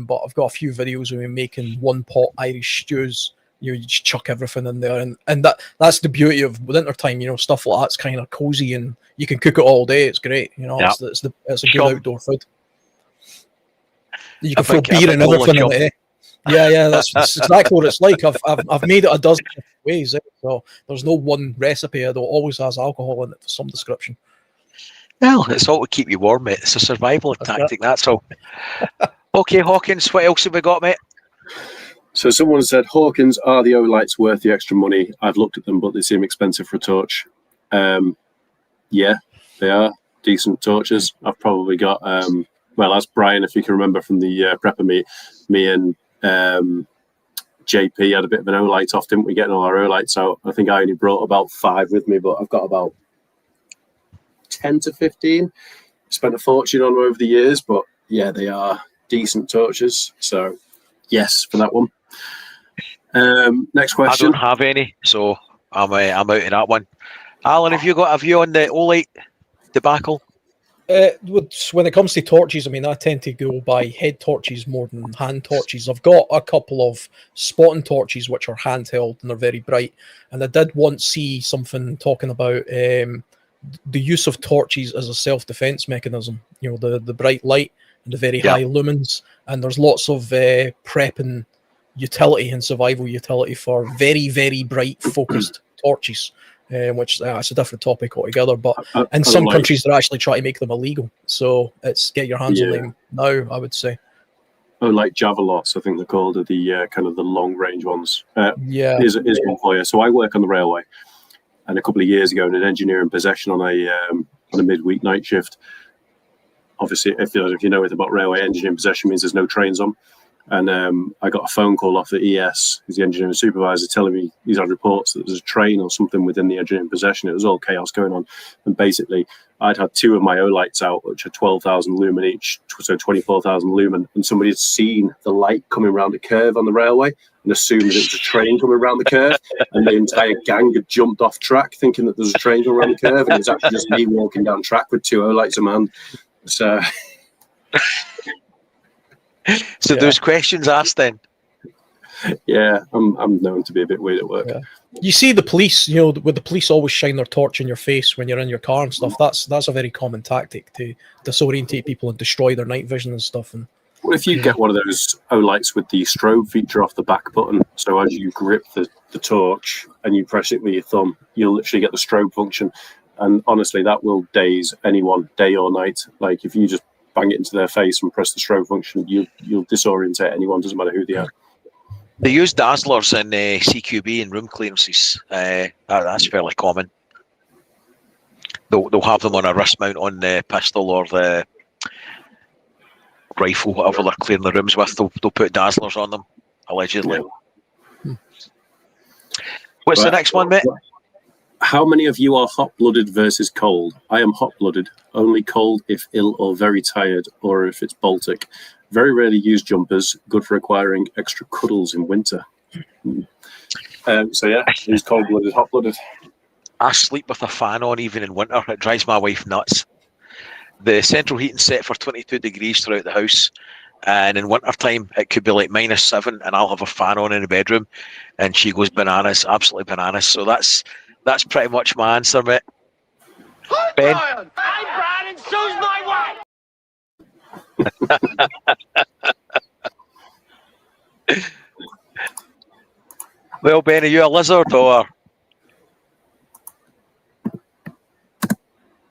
Speaker 3: but I've got a few videos of me making one pot Irish stews. You just chuck everything in there, and that's the beauty of winter time. Stuff like that's kind of cozy, and you can cook it all day. It's great. It's a good outdoor food. You can throw beer and everything in it. Yeah, that's exactly what it's like. I've made it a dozen ways, so there's no one recipe. It always has alcohol in it for some description.
Speaker 2: Well, it's all to keep you warm, mate. It's a survival tactic, that's all. Okay, Hawkins, what else have we got, mate?
Speaker 5: So someone said, Hawkins, are the O-lights worth the extra money? I've looked at them, but they seem expensive for a torch. Yeah, they are decent torches. I've probably got, as Brian, if you can remember from the prepper meet, me and JP had a bit of an O-light off, didn't we, getting all our O-lights out? I think I only brought about 5 with me, but I've got about 10 to 15. Spent a fortune on them over the years, but yeah, they are decent torches. So yes, for that one. Next question.
Speaker 2: I don't have any, so I'm out of that one. Alan, have you got a view on the O-light debacle?
Speaker 3: When it comes to torches, I mean, I tend to go by head torches more than hand torches. I've got a couple of spotting torches which are handheld and they're very bright. And I did once see something talking about the use of torches as a self-defense mechanism. The bright light and the very high lumens. And there's lots of prepping utility and survival utility for very, very bright focused torches. Which it's a different topic altogether, but in some countries they're actually trying to make them illegal. So it's get your hands on them now, I would say.
Speaker 5: Oh, like Javalots, I think they're called, are the kind of the long range ones. Here's one for you. So I work on the railway, and a couple of years ago in an engineering possession on a midweek night shift. Obviously, if you know anything about railway, engineering possession means there's no trains on. And I got a phone call off the ES, who's the engineering supervisor, telling me he's had reports that there's a train or something within the engineering possession. It was all chaos going on. And basically, I'd had 2 of my O lights out, which are 12,000 lumen each, so 24,000 lumen. And somebody had seen the light coming around the curve on the railway and assumed that it was a train coming around the curve. And the entire gang had jumped off track thinking that there's a train coming around the curve. And it was actually just me walking down track with 2 O lights in my hand. So...
Speaker 2: So those questions asked then.
Speaker 5: Yeah, I'm known to be a bit weird at work.
Speaker 3: Yeah. You see the police, you know, with the police always shine their torch in your face when you're in your car and stuff. That's a very common tactic to disorientate people and destroy their night vision and stuff. And
Speaker 5: What if you get one of those O-lights with the strobe feature off the back button? So as you grip the torch and you press it with your thumb, you'll literally get the strobe function. And honestly, that will daze anyone, day or night. Like if you just bang it into their face and press the strobe function, you'll disorientate anyone, doesn't matter who they are.
Speaker 2: They use dazzlers in CQB and room clearances. That's fairly common. They'll have them on a wrist mount on the pistol or the rifle, whatever they're clearing the rooms with. They'll put dazzlers on them, allegedly. What's the next one, mate?
Speaker 5: How many of you are hot-blooded versus cold? I am hot-blooded, only cold if ill or very tired, or if it's Baltic. Very rarely use jumpers, good for acquiring extra cuddles in winter. So yeah, who's cold-blooded, hot-blooded?
Speaker 2: I sleep with a fan on even in winter. It drives my wife nuts. The central heating's set for 22 degrees throughout the house. And in winter time, it could be like -7, and I'll have a fan on in the bedroom, and she goes bananas, absolutely bananas. So that's pretty much my answer, mate. Ben?
Speaker 7: I'm Brian, and so's my wife!
Speaker 2: Well, Ben, are you a lizard or?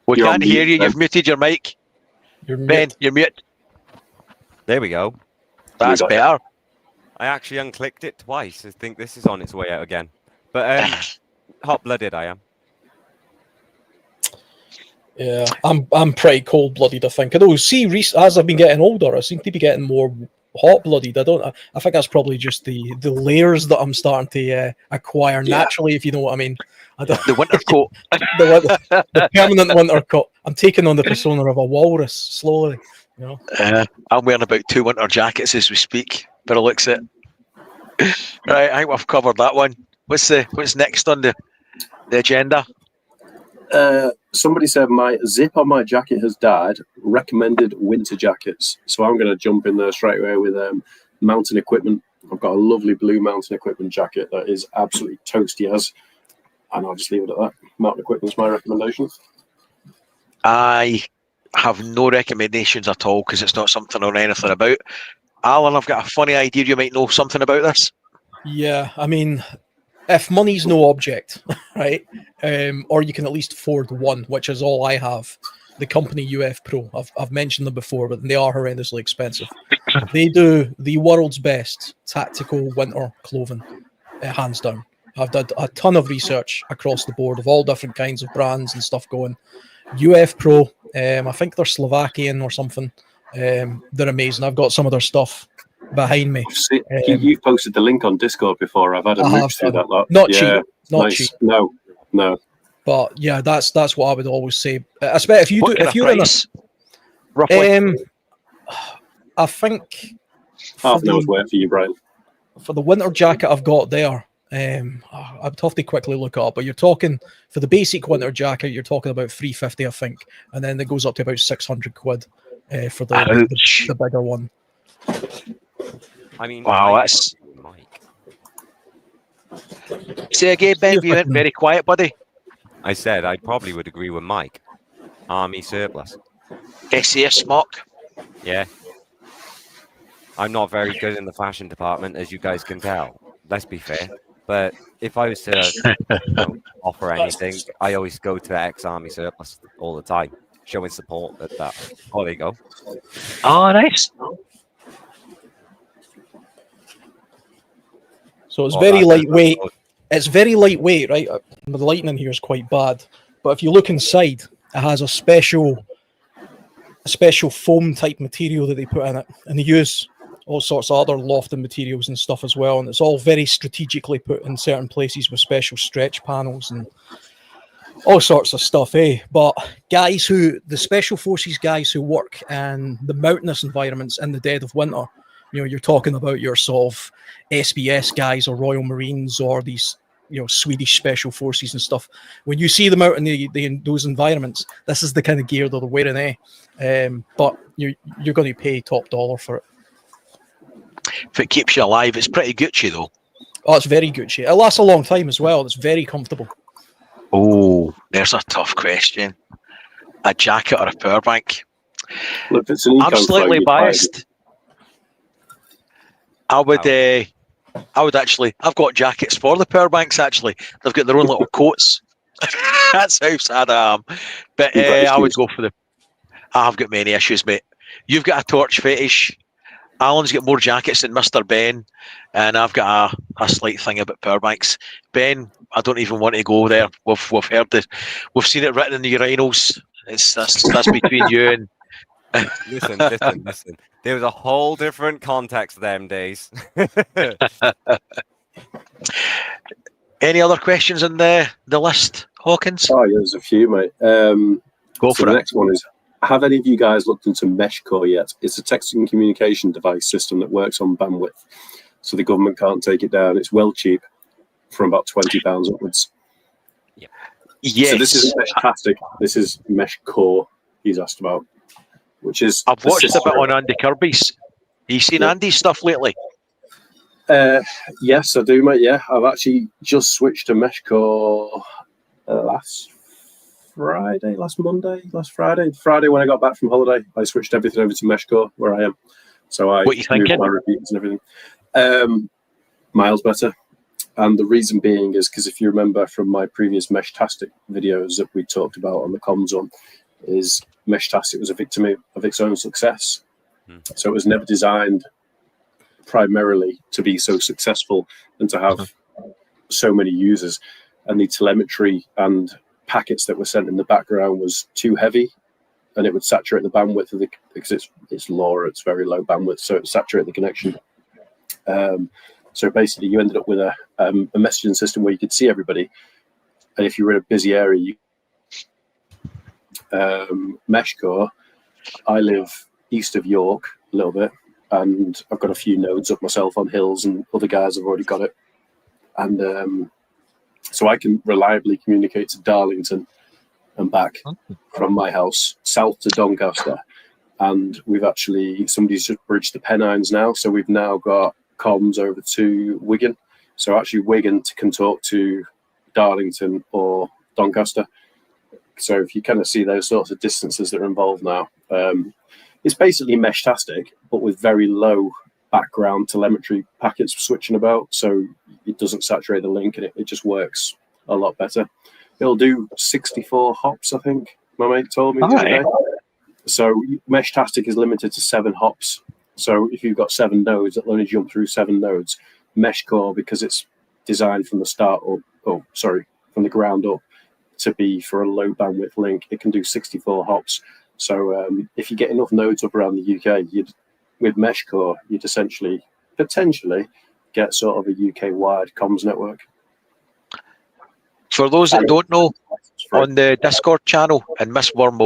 Speaker 2: We
Speaker 5: You're
Speaker 2: can't
Speaker 5: on
Speaker 2: hear
Speaker 5: mute,
Speaker 2: you.
Speaker 5: Ben.
Speaker 2: You've muted your mic.
Speaker 3: you're
Speaker 2: Ben, you're mute.
Speaker 4: There we go.
Speaker 2: That's
Speaker 5: We got
Speaker 2: better.
Speaker 4: I actually unclicked it twice. I think this is on its way out again. But hot-blooded I am.
Speaker 3: yeah, I'm pretty cold-blooded. I think. I know. See, as I've been getting older, I seem to be getting more hot-blooded. I think that's probably just the layers that I'm starting to acquire naturally, if you know what I mean.
Speaker 2: The winter coat.
Speaker 3: the permanent winter coat. I'm taking on the persona of a walrus slowly. You know.
Speaker 2: I'm wearing about 2 winter jackets as we speak, but it looks it. Right, I think we've covered that one. What's next on the agenda?
Speaker 5: Somebody said my zip on my jacket has died. Recommended winter jackets. So I'm going to jump in there straight away with mountain equipment. I've got a lovely blue mountain equipment jacket that is absolutely toasty as, and I'll just leave it at that. Mountain equipment's my recommendation.
Speaker 2: I have no recommendations at all because it's not something I know anything about. Alan, I've got a funny idea you might know something about this.
Speaker 3: Yeah, I mean, if money's no object, right, or you can at least afford one, which is all I have. The company UF Pro, I've mentioned them before, but they are horrendously expensive. They do the world's best tactical winter clothing, hands down. I've done a ton of research across the board of all different kinds of brands and stuff going. UF Pro, I think they're Slovakian or something. They're amazing. I've got some of their stuff behind me.
Speaker 5: You've posted the link on Discord before. I've had a mooch through that lot.
Speaker 3: Not cheap. Not cheap.
Speaker 5: No.
Speaker 3: But yeah, that's what I would always say. Especially if you're in a
Speaker 2: roughly?
Speaker 3: I think
Speaker 5: half an hour's work for you, Brian.
Speaker 3: For the winter jacket I've got there, I'd have to quickly look it up, but you're talking for the basic winter jacket, you're talking about 350, I think, and then it goes up to about 600 quid for the bigger one.
Speaker 4: I mean,
Speaker 2: wow, that's.
Speaker 4: Mike.
Speaker 2: Say again, Ben. You went very quiet, buddy.
Speaker 4: I said I probably would agree with Mike. Army surplus.
Speaker 2: SAS smock.
Speaker 4: Yeah. I'm not very good in the fashion department, as you guys can tell. Let's be fair. But if I was to offer anything, I always go to ex-army surplus all the time, showing support at that. Oh, there you go.
Speaker 2: Oh, nice.
Speaker 3: So it's very lightweight. It's very lightweight, right? The lighting in here is quite bad. But if you look inside, it has a special foam type material that they put in it. And they use all sorts of other lofting materials and stuff as well. And it's all very strategically put in certain places with special stretch panels and all sorts of stuff, eh? But the special forces guys who work in the mountainous environments in the dead of winter, you're talking about your sort of SBS guys or Royal Marines or these, Swedish special forces and stuff. When you see them out in those environments, this is the kind of gear that they're wearing, eh? But you're going to pay top dollar for it.
Speaker 2: If it keeps you alive, it's pretty Gucci though.
Speaker 3: Oh, it's very Gucci. It lasts a long time as well. It's very comfortable.
Speaker 2: Oh, there's a tough question. A jacket or a power bank?
Speaker 5: Well, if it's an
Speaker 2: I'm slightly biased. I would actually. I've got jackets for the power banks. Actually, they've got their own little coats. That's how sad I am. But I would go for the. I've got many issues, mate. You've got a torch fetish. Alan's got more jackets than Mr. Ben, and I've got a slight thing about power banks. Ben, I don't even want to go there. We've heard it. We've seen it written in the urinals. That's between you and.
Speaker 4: Listen. There was a whole different context them days.
Speaker 2: Any other questions on the list, Hawkins?
Speaker 5: Oh, yeah, there's a few, mate.
Speaker 2: Go for
Speaker 5: the
Speaker 2: it.
Speaker 5: next one is, have any of you guys looked into MeshCore yet? It's a text and communication device system that works on bandwidth, so the government can't take it down. It's well cheap, from about £20 upwards.
Speaker 4: Yeah.
Speaker 2: Yes.
Speaker 5: So this is Meshtastic. This is MeshCore he's asked about, which is...
Speaker 2: I've watched a bit on Andy Kirby's. You seen Andy's stuff lately?
Speaker 5: Yes, I do, mate. Yeah, I've actually just switched to MeshCore last Friday when I got back from holiday. I switched everything over to MeshCore where I am. So I
Speaker 2: what you thinking?
Speaker 5: moved my repeaters and everything. Miles better. And the reason being is because if you remember from my previous Meshtastic videos that we talked about on the comms on, is Meshtastic was a victim of its own success. So it was never designed primarily to be so successful and to have so many users, and the telemetry and packets that were sent in the background was too heavy, and it would saturate the bandwidth of because it's LoRa, it's very low bandwidth, so it saturated the connection. So basically you ended up with a messaging system where you could see everybody, and if you were in a busy area, MeshCore, I live east of York a little bit, and I've got a few nodes up myself on hills, and other guys have already got it. And so I can reliably communicate to Darlington and back from my house south to Doncaster. And somebody's just bridged the Pennines now, so we've now got comms over to Wigan. So actually Wigan can talk to Darlington or Doncaster. So if you kind of see those sorts of distances that are involved now, it's basically Meshtastic, but with very low background telemetry packets switching about, so it doesn't saturate the link, and it just works a lot better. It'll do 64 hops, I think my mate told me the other day. So Meshtastic is limited to 7 hops. So if you've got 7 nodes, it'll only jump through 7 nodes. MeshCore, because it's designed from the ground up to be for a low bandwidth link, it can do 64 hops. So if you get enough nodes up around the UK, with MeshCore, you'd essentially, potentially, get sort of a UK-wide comms network.
Speaker 2: For those that don't know, on the Discord channel, and Miss Worm,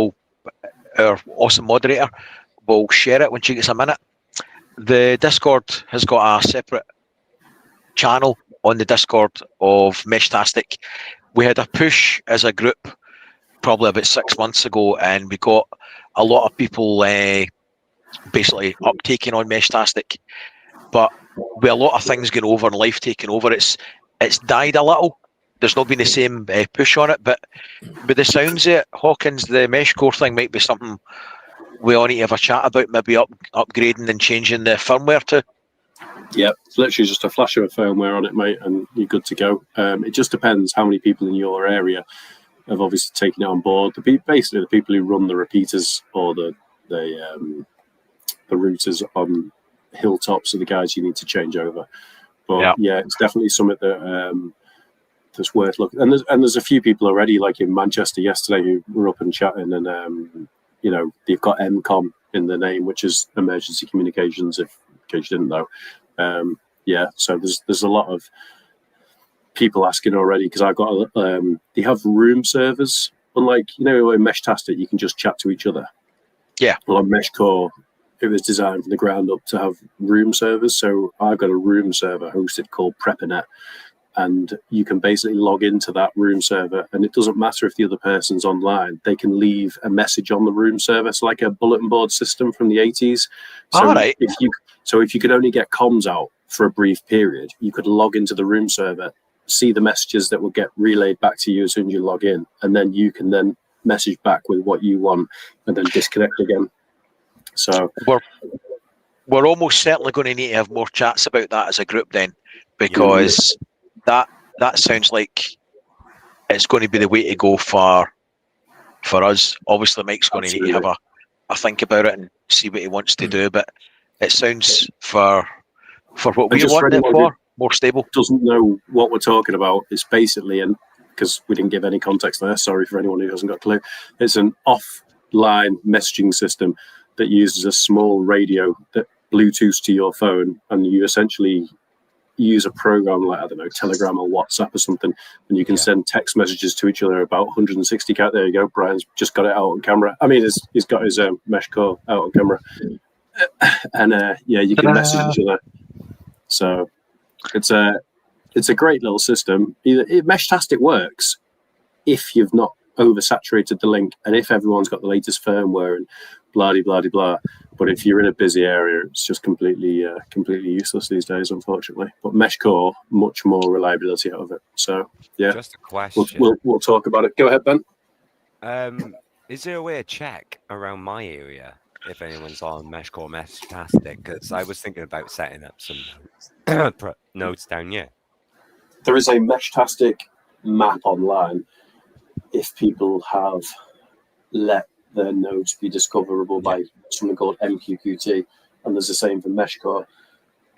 Speaker 2: our awesome moderator, will share it when she gets a minute. The Discord has got a separate channel on the Discord of Meshtastic. We had a push as a group probably about 6 months ago, and we got a lot of people basically uptaking on Meshtastic, but with a lot of things going over and life taking over, it's died a little. There's not been the same push on it, but with the sounds of it, Hawkins, the MeshCore thing might be something we all need to have a chat about, maybe upgrading and changing the firmware to. Yeah,
Speaker 5: it's literally just a flash of a firmware on it, mate, and you're good to go. It just depends how many people in your area have obviously taken it on board. Basically, the people who run the repeaters or the routers on hilltops are the guys you need to change over. But yeah, it's definitely something that that's worth looking. And there's a few people already, like in Manchester yesterday, who were up and chatting, and they've got MCOM in the name, which is emergency communications if case you didn't know. So there's a lot of people asking already, because I've got they have room servers. Unlike, in Meshtastic, you can just chat to each other.
Speaker 2: Yeah.
Speaker 5: Well, on Meshcore, it was designed from the ground up to have room servers. So I've got a room server hosted called Preppernet, and you can basically log into that room server, and it doesn't matter if the other person's online. They can leave a message on the room server. It's like a bulletin board system from the 80s. So
Speaker 2: All right.
Speaker 5: if you could only get comms out for a brief period, you could log into the room server, see the messages that will get relayed back to you as soon as you log in, and then you can then message back with what you want and then disconnect again. So
Speaker 2: we're almost certainly going to need to have more chats about that as a group then, because that sounds like it's going to be the way to go for us. Obviously Mike's going to need to have a think about it and see what he wants to do, but it sounds for what we want it for, more stable.
Speaker 5: Doesn't know what we're talking about. It's basically, and because we didn't give any context there, sorry for anyone who hasn't got a clue, it's an offline messaging system that uses a small radio that Bluetooths to your phone, and you essentially use a program like, I don't know, Telegram or WhatsApp or something, and you can send text messages to each other about 160 count. There you go. Brian's just got it out on camera. I mean, he's got his mesh core out on camera, and you can message each other. So it's a great little system. Meshtastic works if you've not oversaturated the link and if everyone's got the latest firmware and blah blah blah blah. But if you're in a busy area, it's just completely useless these days, unfortunately. But Meshcore, much more reliability out of it. So yeah,
Speaker 4: just a question.
Speaker 5: We'll talk about it. Go ahead, Ben.
Speaker 4: Is there a way to check around my area if anyone's on Meshcore Meshtastic? Because I was thinking about setting up some nodes down here.
Speaker 5: There is a Meshtastic map online if people have let their nodes be discoverable by something called MQQT, and there's the same for Meshcore.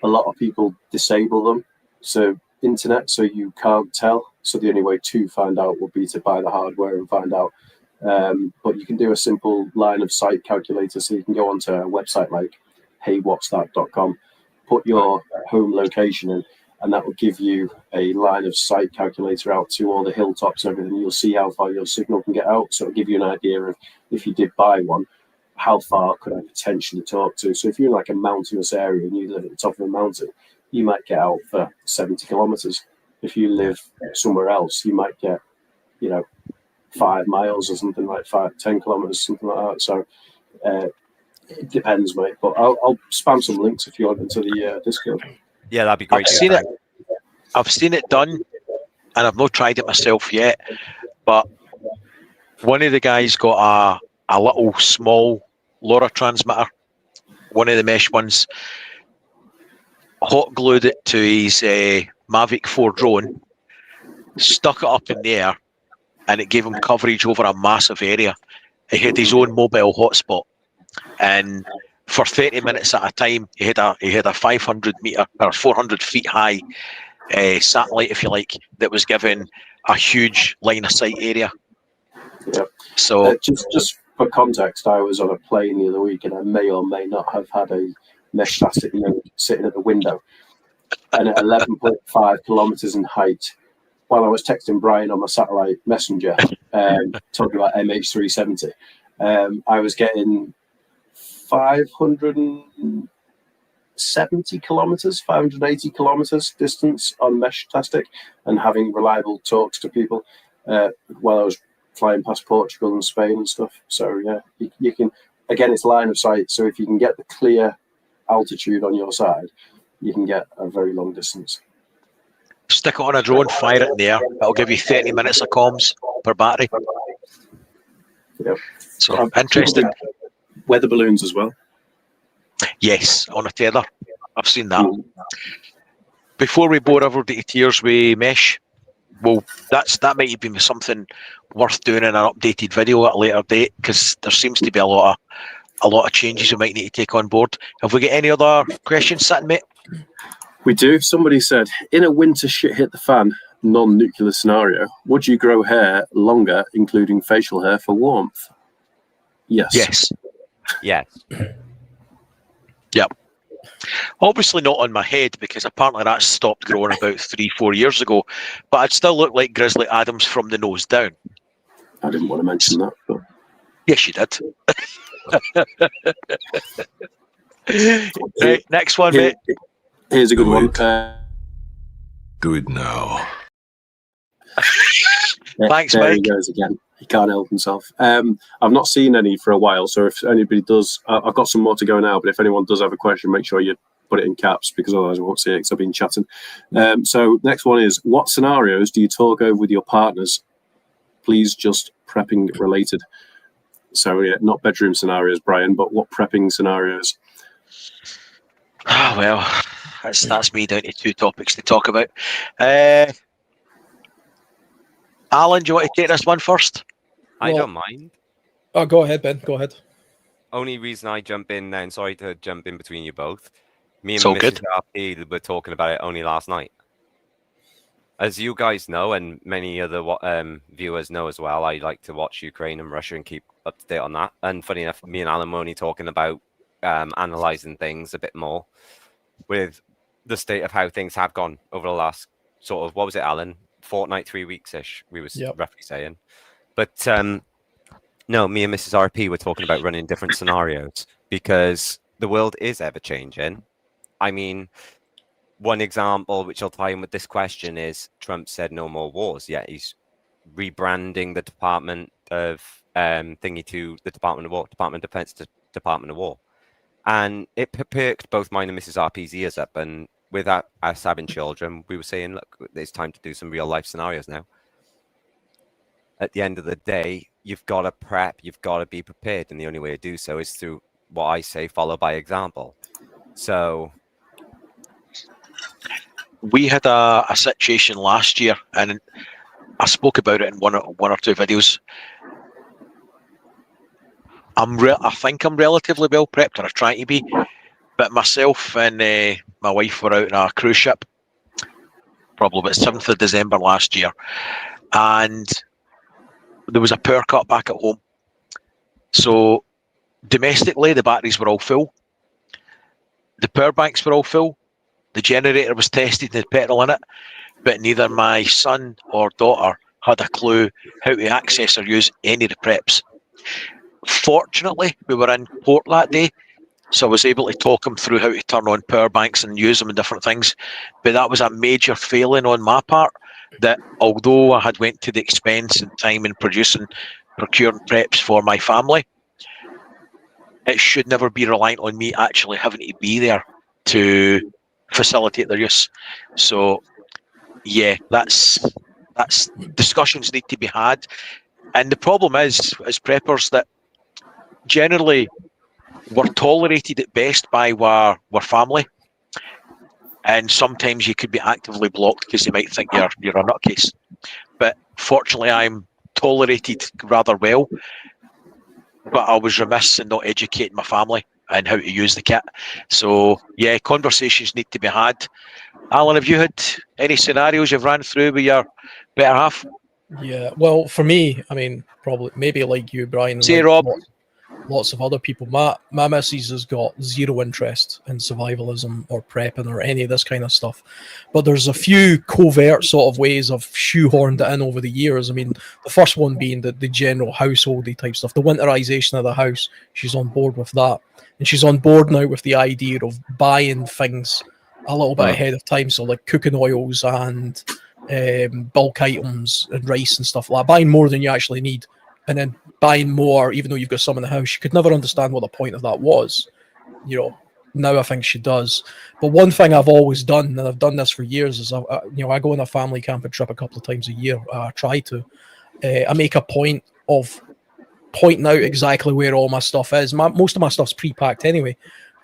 Speaker 5: A lot of people disable them, so you can't tell. So the only way to find out would be to buy the hardware and find out. But you can do a simple line of sight calculator, so you can go onto a website like heywhatsthat.com, put your home location in, and that will give you a line of sight calculator out to all the hilltops and everything. You'll see how far your signal can get out. So it'll give you an idea of, if you did buy one, how far could I potentially talk to? So if you're in like a mountainous area and you live at the top of a mountain, you might get out for 70 kilometers. If you live somewhere else, you might get, 5 miles or something, like 10 kilometers, something like that. So it depends, mate. But I'll spam some links if you want into the Discord.
Speaker 4: Yeah, that'd be great.
Speaker 2: I've seen it done, and I've not tried it myself yet. But one of the guys got a little small LoRa transmitter, one of the mesh ones, hot glued it to his Mavic 4 drone, stuck it up in the air, and it gave him coverage over a massive area. He had his own mobile hotspot, and for 30 minutes at a time, he had a 500 meter or 400 feet high satellite, if you like, that was given a huge line of sight area.
Speaker 5: Yeah.
Speaker 2: So
Speaker 5: just for context, I was on a plane the other week, and I may or may not have had a Meshtastic node sitting at the window, and at 11.5 kilometers in height, while I was texting Brian on my satellite messenger, talking about MH370, I was getting 570 kilometers, 580 kilometers distance on Meshtastic, and having reliable talks to people while I was flying past Portugal and Spain and stuff. So yeah, you can, again, it's line of sight. So if you can get the clear altitude on your side, you can get a very long distance.
Speaker 2: stick it on a drone, fire it in the air. It'll give you 30 minutes of comms per battery.
Speaker 5: Yep.
Speaker 2: So interesting.
Speaker 5: Weather balloons as well.
Speaker 2: Yes, on a tether. I've seen that. Before we bore everybody to tears with mesh, well, that might be something worth doing in an updated video at a later date, because there seems to be a lot of changes we might need to take on board. Have we got any other questions sitting, mate?
Speaker 5: We do. Somebody said, in a winter shit hit the fan non-nuclear scenario, would you grow hair longer, including facial hair, for warmth? Yes.
Speaker 2: Yes.
Speaker 4: Yes.
Speaker 2: Yep. Obviously not on my head, because apparently that stopped growing about 3-4 years ago. But I'd still look like Grizzly Adams from the nose down.
Speaker 5: I didn't want to mention that, but
Speaker 2: Yes, you did. Right, next one, mate.
Speaker 5: Here's a good
Speaker 6: Do
Speaker 5: one.
Speaker 6: it. Do it now.
Speaker 2: Thanks,
Speaker 5: there
Speaker 2: Mike.
Speaker 5: he goes again. He can't help himself. I've not seen any for a while, so if anybody does, I've got some more to go now, but if anyone does have a question, make sure you put it in caps, because otherwise I won't see it because I've been chatting. So next one is, what scenarios do you talk over with your partners? Please, just prepping related. So yeah, not bedroom scenarios, Brian, but what prepping scenarios?
Speaker 2: Ah, well, that's me down to 2 topics to talk about. Alan, do you want to take this one first?
Speaker 4: I
Speaker 3: Well-
Speaker 4: don't mind.
Speaker 3: Oh, go ahead, Ben. Go ahead.
Speaker 4: Only reason I jump in then, sorry to jump in between you both. Me and
Speaker 2: It's all
Speaker 4: Mrs.
Speaker 2: good.
Speaker 4: RP were talking about it only last night. As you guys know, and many other viewers know as well, I like to watch Ukraine and Russia and keep up to date on that. And funny enough, me and Alan were only talking about analysing things a bit more with the state of how things have gone over the last sort of, what was it, Alan? Fortnight, 3 weeks-ish, we was roughly saying. But no, me and Mrs. RP were talking about running different scenarios because the world is ever-changing. I mean, one example which I'll tie in with this question is Trump said no more wars, yet he's rebranding the Department of thingy to the Department of War, Department of Defense to Department of War. And it perked both mine and Mrs. RP's ears up. And with us having children, we were saying, look, it's time to do some real life scenarios now. At the end of the day, you've got to prep, you've got to be prepared. And the only way to do so is through what I say, followed by example. So
Speaker 2: We had a situation last year, and I spoke about it in one or two videos. I think I'm relatively well prepped, or I try to be. But myself and my wife were out on a cruise ship, probably about 7th of December last year, and there was a power cut back at home. So domestically, the batteries were all full. The power banks were all full. The generator was tested and had petrol in it, but neither my son or daughter had a clue how to access or use any of the preps. Fortunately, we were in port that day, so I was able to talk them through how to turn on power banks and use them in different things. But that was a major failing on my part, that although I had went to the expense and time in procuring preps for my family, it should never be reliant on me actually having to be there to facilitate their use. So yeah, that's discussions need to be had. And the problem is, as preppers, that generally we're tolerated at best by our family, and sometimes you could be actively blocked because they might think you're a nutcase. But fortunately, I'm tolerated rather well, but I was remiss in not educating my family and how to use the kit. So yeah, conversations need to be had. Alan, have you had any scenarios you've ran through with your better half?
Speaker 3: Yeah, well, for me, I mean, probably maybe like you, Brian.
Speaker 2: Say,
Speaker 3: like
Speaker 2: Rob.
Speaker 3: Lots of other people. My missus has got zero interest in survivalism or prepping or any of this kind of stuff. But there's a few covert sort of ways I've shoehorned it in over the years. I mean, the first one being the general householdy type stuff, the winterization of the house. She's on board with that. And she's on board now with the idea of buying things a little bit ahead of time. So like cooking oils and bulk items and rice and stuff like that. Buying more than you actually need. And then buying more, even though you've got some in the house. She could never understand what the point of that was. You know, now I think she does. But one thing I've always done, and I've done this for years, is I go on a family camping trip a couple of times a year. I try to. I make a point of pointing out exactly where all my stuff is. Most of my stuff's pre-packed anyway,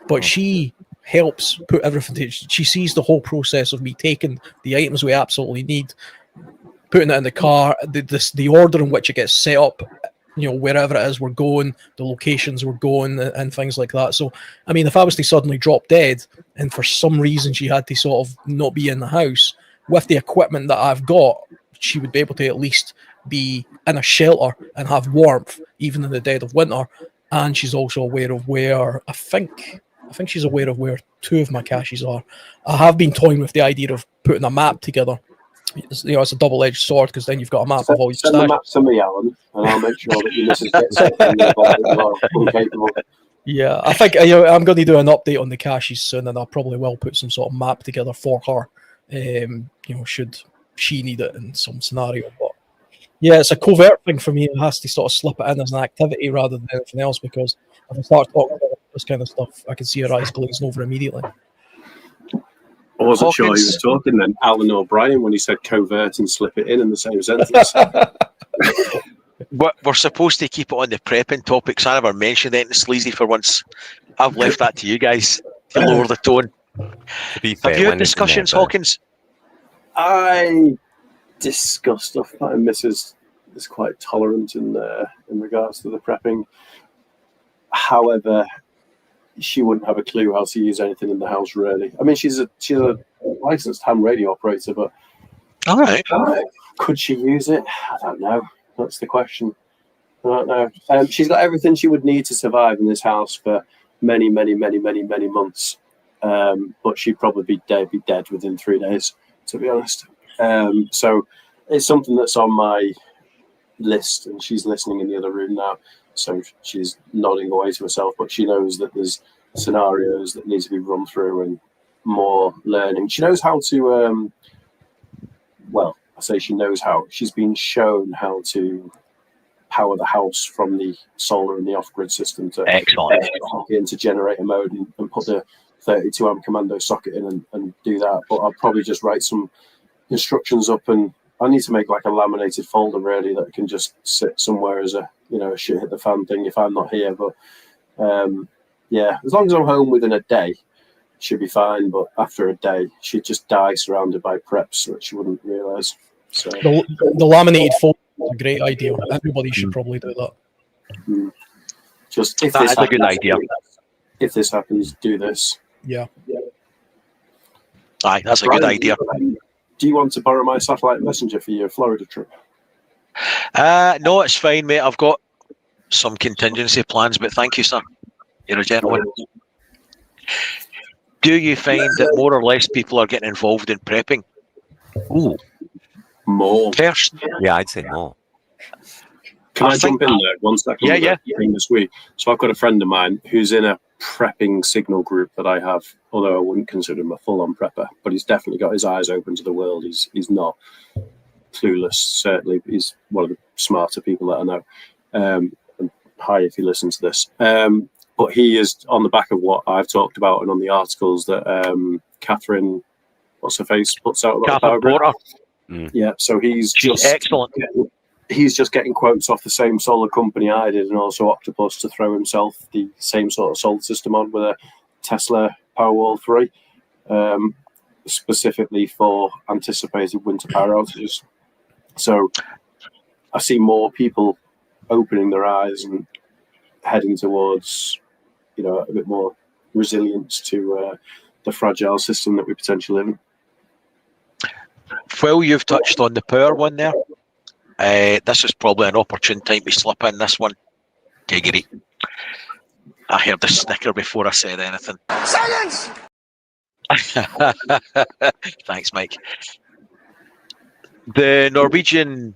Speaker 3: but she helps put everything. She sees the whole process of me taking the items we absolutely need, putting it in the car, the order in which it gets set up, you know, wherever it is we're going, the locations we're going, and things like that. So, I mean, if I was to suddenly drop dead and for some reason she had to sort of not be in the house, with the equipment that I've got, she would be able to at least be in a shelter and have warmth, even in the dead of winter. And she's also aware of where I think I think she's aware of where 2 of my caches are. I have been toying with the idea of putting a map together. It's a double-edged sword because then you've got a map of all your
Speaker 5: Send the map
Speaker 3: stashes.
Speaker 5: to me, Alan, and I'll make sure that your missus gets it. And you're incapable.
Speaker 3: Yeah, I think I'm going to do an update on the caches soon, and I probably will put some sort of map together for her. Should she need it in some scenario. But yeah, it's a covert thing for me. It has to sort of slip it in as an activity rather than anything else, because if I start talking about this kind of stuff, I can see her eyes glazing over immediately.
Speaker 5: I wasn't sure he
Speaker 2: Hawkins.
Speaker 5: was talking then, Alan O'Brien, when he said covert and slip it in the same sentence.
Speaker 2: We're supposed to keep it on the prepping topics. I never mentioned anything sleazy for once. I've left that to you guys to lower the tone.
Speaker 4: To be fair,
Speaker 2: Have you had
Speaker 4: when it's
Speaker 2: discussions,
Speaker 4: never-
Speaker 2: Hawkins?
Speaker 5: I discuss stuff. My missus is quite tolerant in regards to the prepping. However, she wouldn't have a clue how to use anything in the house, really. I mean, she's a licensed ham radio operator, but
Speaker 2: All right.
Speaker 5: could she use it? I don't know. That's the question. I don't know. She's got everything she would need to survive in this house for many, many, many, many, many months. But she'd probably be dead within 3 days, to be honest. So it's something that's on my list, and she's listening in the other room now. So she's nodding away to herself, but she knows that there's scenarios that need to be run through and more learning. She knows how to, well, I say she knows how. She's been shown how to power the house from the solar and the off-grid system to
Speaker 2: Excellent.
Speaker 5: into generator mode and put the 32 amp commando socket in and do that. But I'll probably just write some instructions up, and I need to make like a laminated folder really that can just sit somewhere as a shit hit the fan thing if I'm not here. But yeah, as long as I'm home within a day, she'd be fine. But after a day, she'd just die surrounded by preps that she wouldn't realise. So
Speaker 3: The laminated folder is a great idea. Everybody should probably do that.
Speaker 5: just if
Speaker 2: That
Speaker 5: this
Speaker 2: is a good
Speaker 5: happens,
Speaker 2: idea.
Speaker 5: If this happens, do this.
Speaker 3: Yeah.
Speaker 2: Aye, that's a good idea.
Speaker 5: Do you want to borrow my satellite messenger for your Florida trip?
Speaker 2: No, it's fine, mate. I've got some contingency plans, but thank you, sir. You're a gentleman. Do you find that more or less people are getting involved in prepping? Ooh,
Speaker 5: More.
Speaker 2: first.
Speaker 4: Yeah, I'd say more.
Speaker 5: Can I
Speaker 2: think-
Speaker 5: jump in there 1 second?
Speaker 2: Yeah,
Speaker 5: with
Speaker 2: yeah.
Speaker 5: that thing this week? So I've got a friend of mine who's in a prepping signal group that I have, although I wouldn't consider him a full-on prepper, but he's definitely got his eyes open to the world. He's not clueless, certainly. He's one of the smarter people that I know. And hi, if you listen to this. But he is on the back of what I've talked about and on the articles that Catherine, what's her face, puts out about the power
Speaker 2: Catherine
Speaker 5: grid.
Speaker 2: Porter.
Speaker 5: Yeah, so he's
Speaker 2: She's excellent.
Speaker 5: he's just getting quotes off the same solar company I did, and also Octopus, to throw himself the same sort of solar system on with a Tesla Powerwall 3, specifically for anticipated winter power outages. So I see more people opening their eyes and heading towards, a bit more resilience to the fragile system that we potentially live in.
Speaker 2: Well, you've touched on the power one there. This is probably an opportune time to slip in this one. Giggity. I heard the snicker before I said anything.
Speaker 7: Silence!
Speaker 2: Thanks, Mike. The Norwegian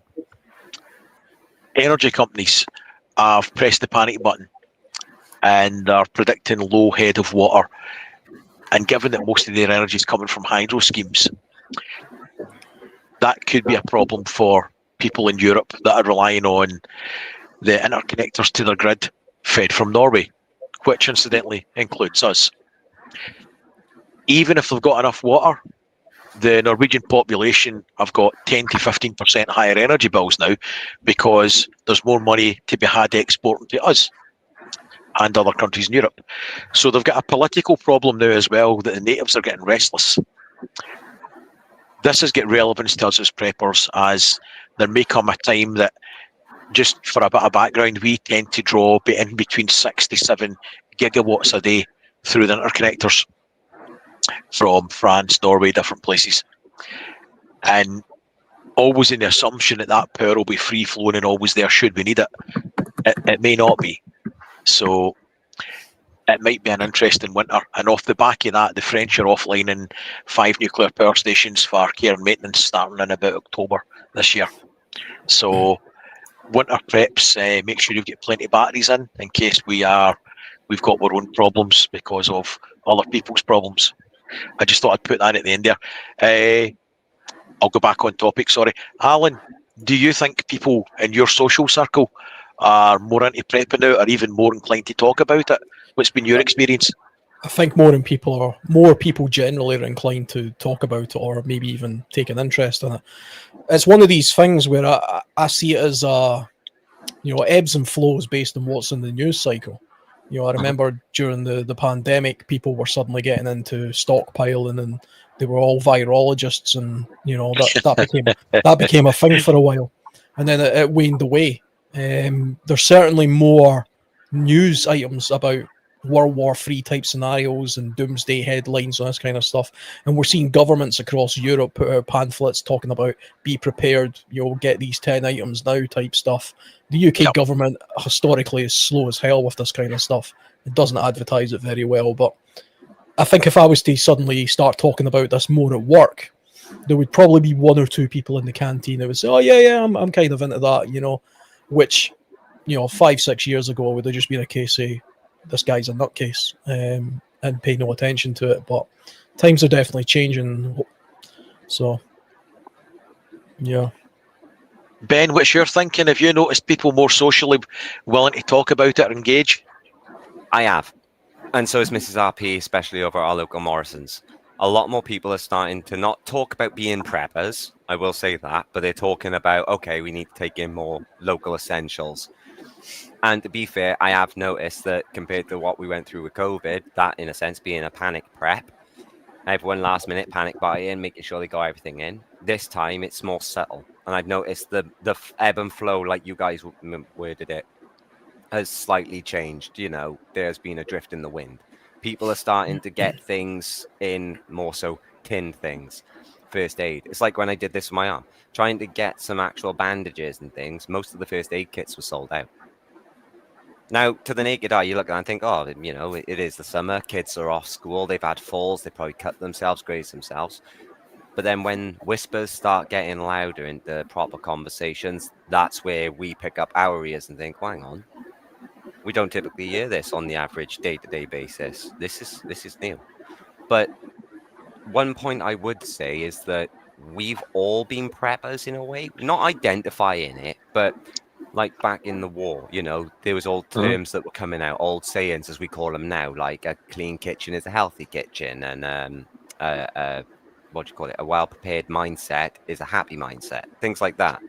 Speaker 2: energy companies have pressed the panic button and are predicting low head of water. And given that most of their energy is coming from hydro schemes, that could be a problem for people in Europe that are relying on the interconnectors to their grid fed from Norway, which incidentally includes us. Even if they've got enough water, the Norwegian population have got 10 to 15% higher energy bills now because there's more money to be had exporting to us and other countries in Europe. So they've got a political problem now as well, that the natives are getting restless. This has got relevance to us as preppers, as there may come a time that, just for a bit of background, we tend to draw in between 6 to 7 gigawatts a day through the interconnectors from France, Norway, different places. And always in the assumption that that power will be free flowing and always there should we need it. It may not be. So it might be an interesting winter. And off the back of that, the French are offlining 5 nuclear power stations for care and maintenance starting in about October this year. So winter preps, make sure you get plenty of batteries in case we've got our own problems because of other people's problems. I just thought I'd put that at the end there. I'll go back on topic, sorry. Alan, do you think people in your social circle are more into prepping now or even more inclined to talk about it? What's been your experience?
Speaker 3: I think more people generally are inclined to talk about it or maybe even take an interest in it. It's one of these things where I see it as ebbs and flows based on what's in the news cycle. I remember during the pandemic, people were suddenly getting into stockpiling, and they were all virologists, and that became a thing for a while, and then it waned away. There's certainly more news items about World War III type scenarios and doomsday headlines and this kind of stuff. And we're seeing governments across Europe put out pamphlets talking about be prepared, get these 10 items now type stuff. The UK government historically is slow as hell with this kind of stuff. It doesn't advertise it very well. But I think if I was to suddenly start talking about this more at work, there would probably be 1 or 2 people in the canteen that would say, oh, yeah, I'm kind of into that, which, 5-6 years ago would have just been a case of, this guy's a nutcase, and pay no attention to it. But times are definitely changing. So, yeah.
Speaker 2: Ben, what's your thinking? Have you noticed people more socially willing to talk about it or engage?
Speaker 4: I have. And so is Mrs. RP, especially over our local Morrisons. A lot more people are starting to not talk about being preppers, I will say that, but they're talking about, okay, we need to take in more local essentials. And to be fair, I have noticed that compared to what we went through with COVID, that in a sense being a panic prep, everyone last minute panic buy-in, making sure they got everything in. This time it's more subtle. And I've noticed the ebb and flow, like you guys worded it, has slightly changed. There's been a drift in the wind. People are starting to get things in, more so tinned things. First aid. It's like when I did this with my arm, trying to get some actual bandages and things. Most of the first aid kits were sold out. Now, to the naked eye, you look at it and think, oh, it is the summer. Kids are off school. They've had falls. They probably cut themselves, grazed themselves. But then when whispers start getting louder into proper conversations, that's where we pick up our ears and think, well, hang on. We don't typically hear this on the average day-to-day basis. This is new. But one point I would say is that we've all been preppers in a way, not identifying it, but like back in the war, there was old terms that were coming out, old sayings as we call them now, like a clean kitchen is a healthy kitchen, and what do you call it? A well-prepared mindset is a happy mindset, things like that.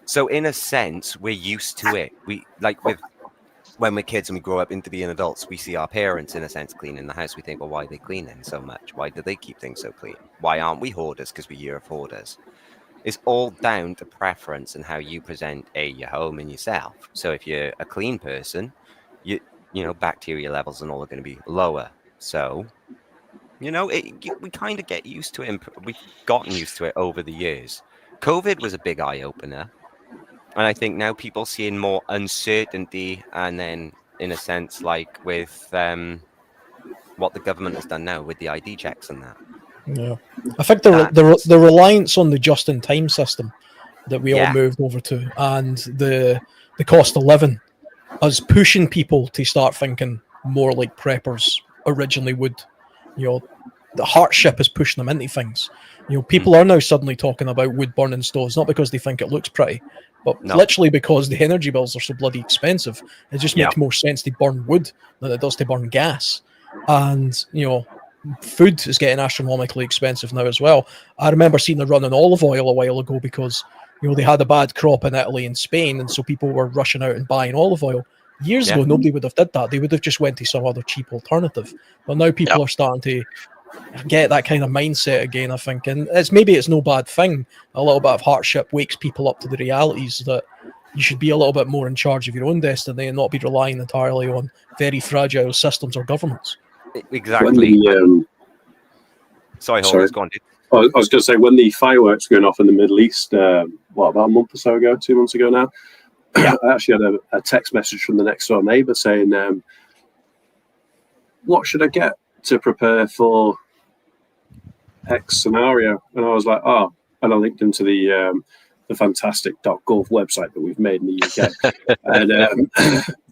Speaker 4: So in a sense, we're used to it. We when we're kids and we grow up into being adults, we see our parents, in a sense, cleaning the house. We think, well, why are they cleaning so much? Why do they keep things so clean? Why aren't we hoarders? Because we hear of hoarders. It's all down to preference and how you present your home and yourself. So if you're a clean person, bacteria levels and all are going to be lower. So, we kind of get used to it. We've gotten used to it over the years. COVID was a big eye-opener. And I think now people seeing more uncertainty, and then in a sense, like with what the government has done now with the ID checks and that.
Speaker 3: Yeah, I think the reliance on the just-in-time system that we all moved over to, and the cost of living, is pushing people to start thinking more like preppers originally would. The hardship is pushing them into things. People are now suddenly talking about wood burning stoves, not because they think it looks pretty, but literally because the energy bills are so bloody expensive. It just makes more sense to burn wood than it does to burn gas. And, food is getting astronomically expensive now as well. I remember seeing a run on olive oil a while ago because, they had a bad crop in Italy and Spain, and so people were rushing out and buying olive oil. Years ago, nobody would have did that. They would have just went to some other cheap alternative. But now people are starting to get that kind of mindset again, I think. And it's no bad thing. A little bit of hardship wakes people up to the realities that you should be a little bit more in charge of your own destiny and not be relying entirely on very fragile systems or governments.
Speaker 4: Exactly. Sorry, go on, dude.
Speaker 5: I was going to say, when the fireworks were going off in the Middle East, about a month or so ago, 2 months ago now, I actually had a text message from the next door neighbour saying, what should I get to prepare for X scenario? And I was like, oh, and I linked him to the fantastic.gov website that we've made in the UK. And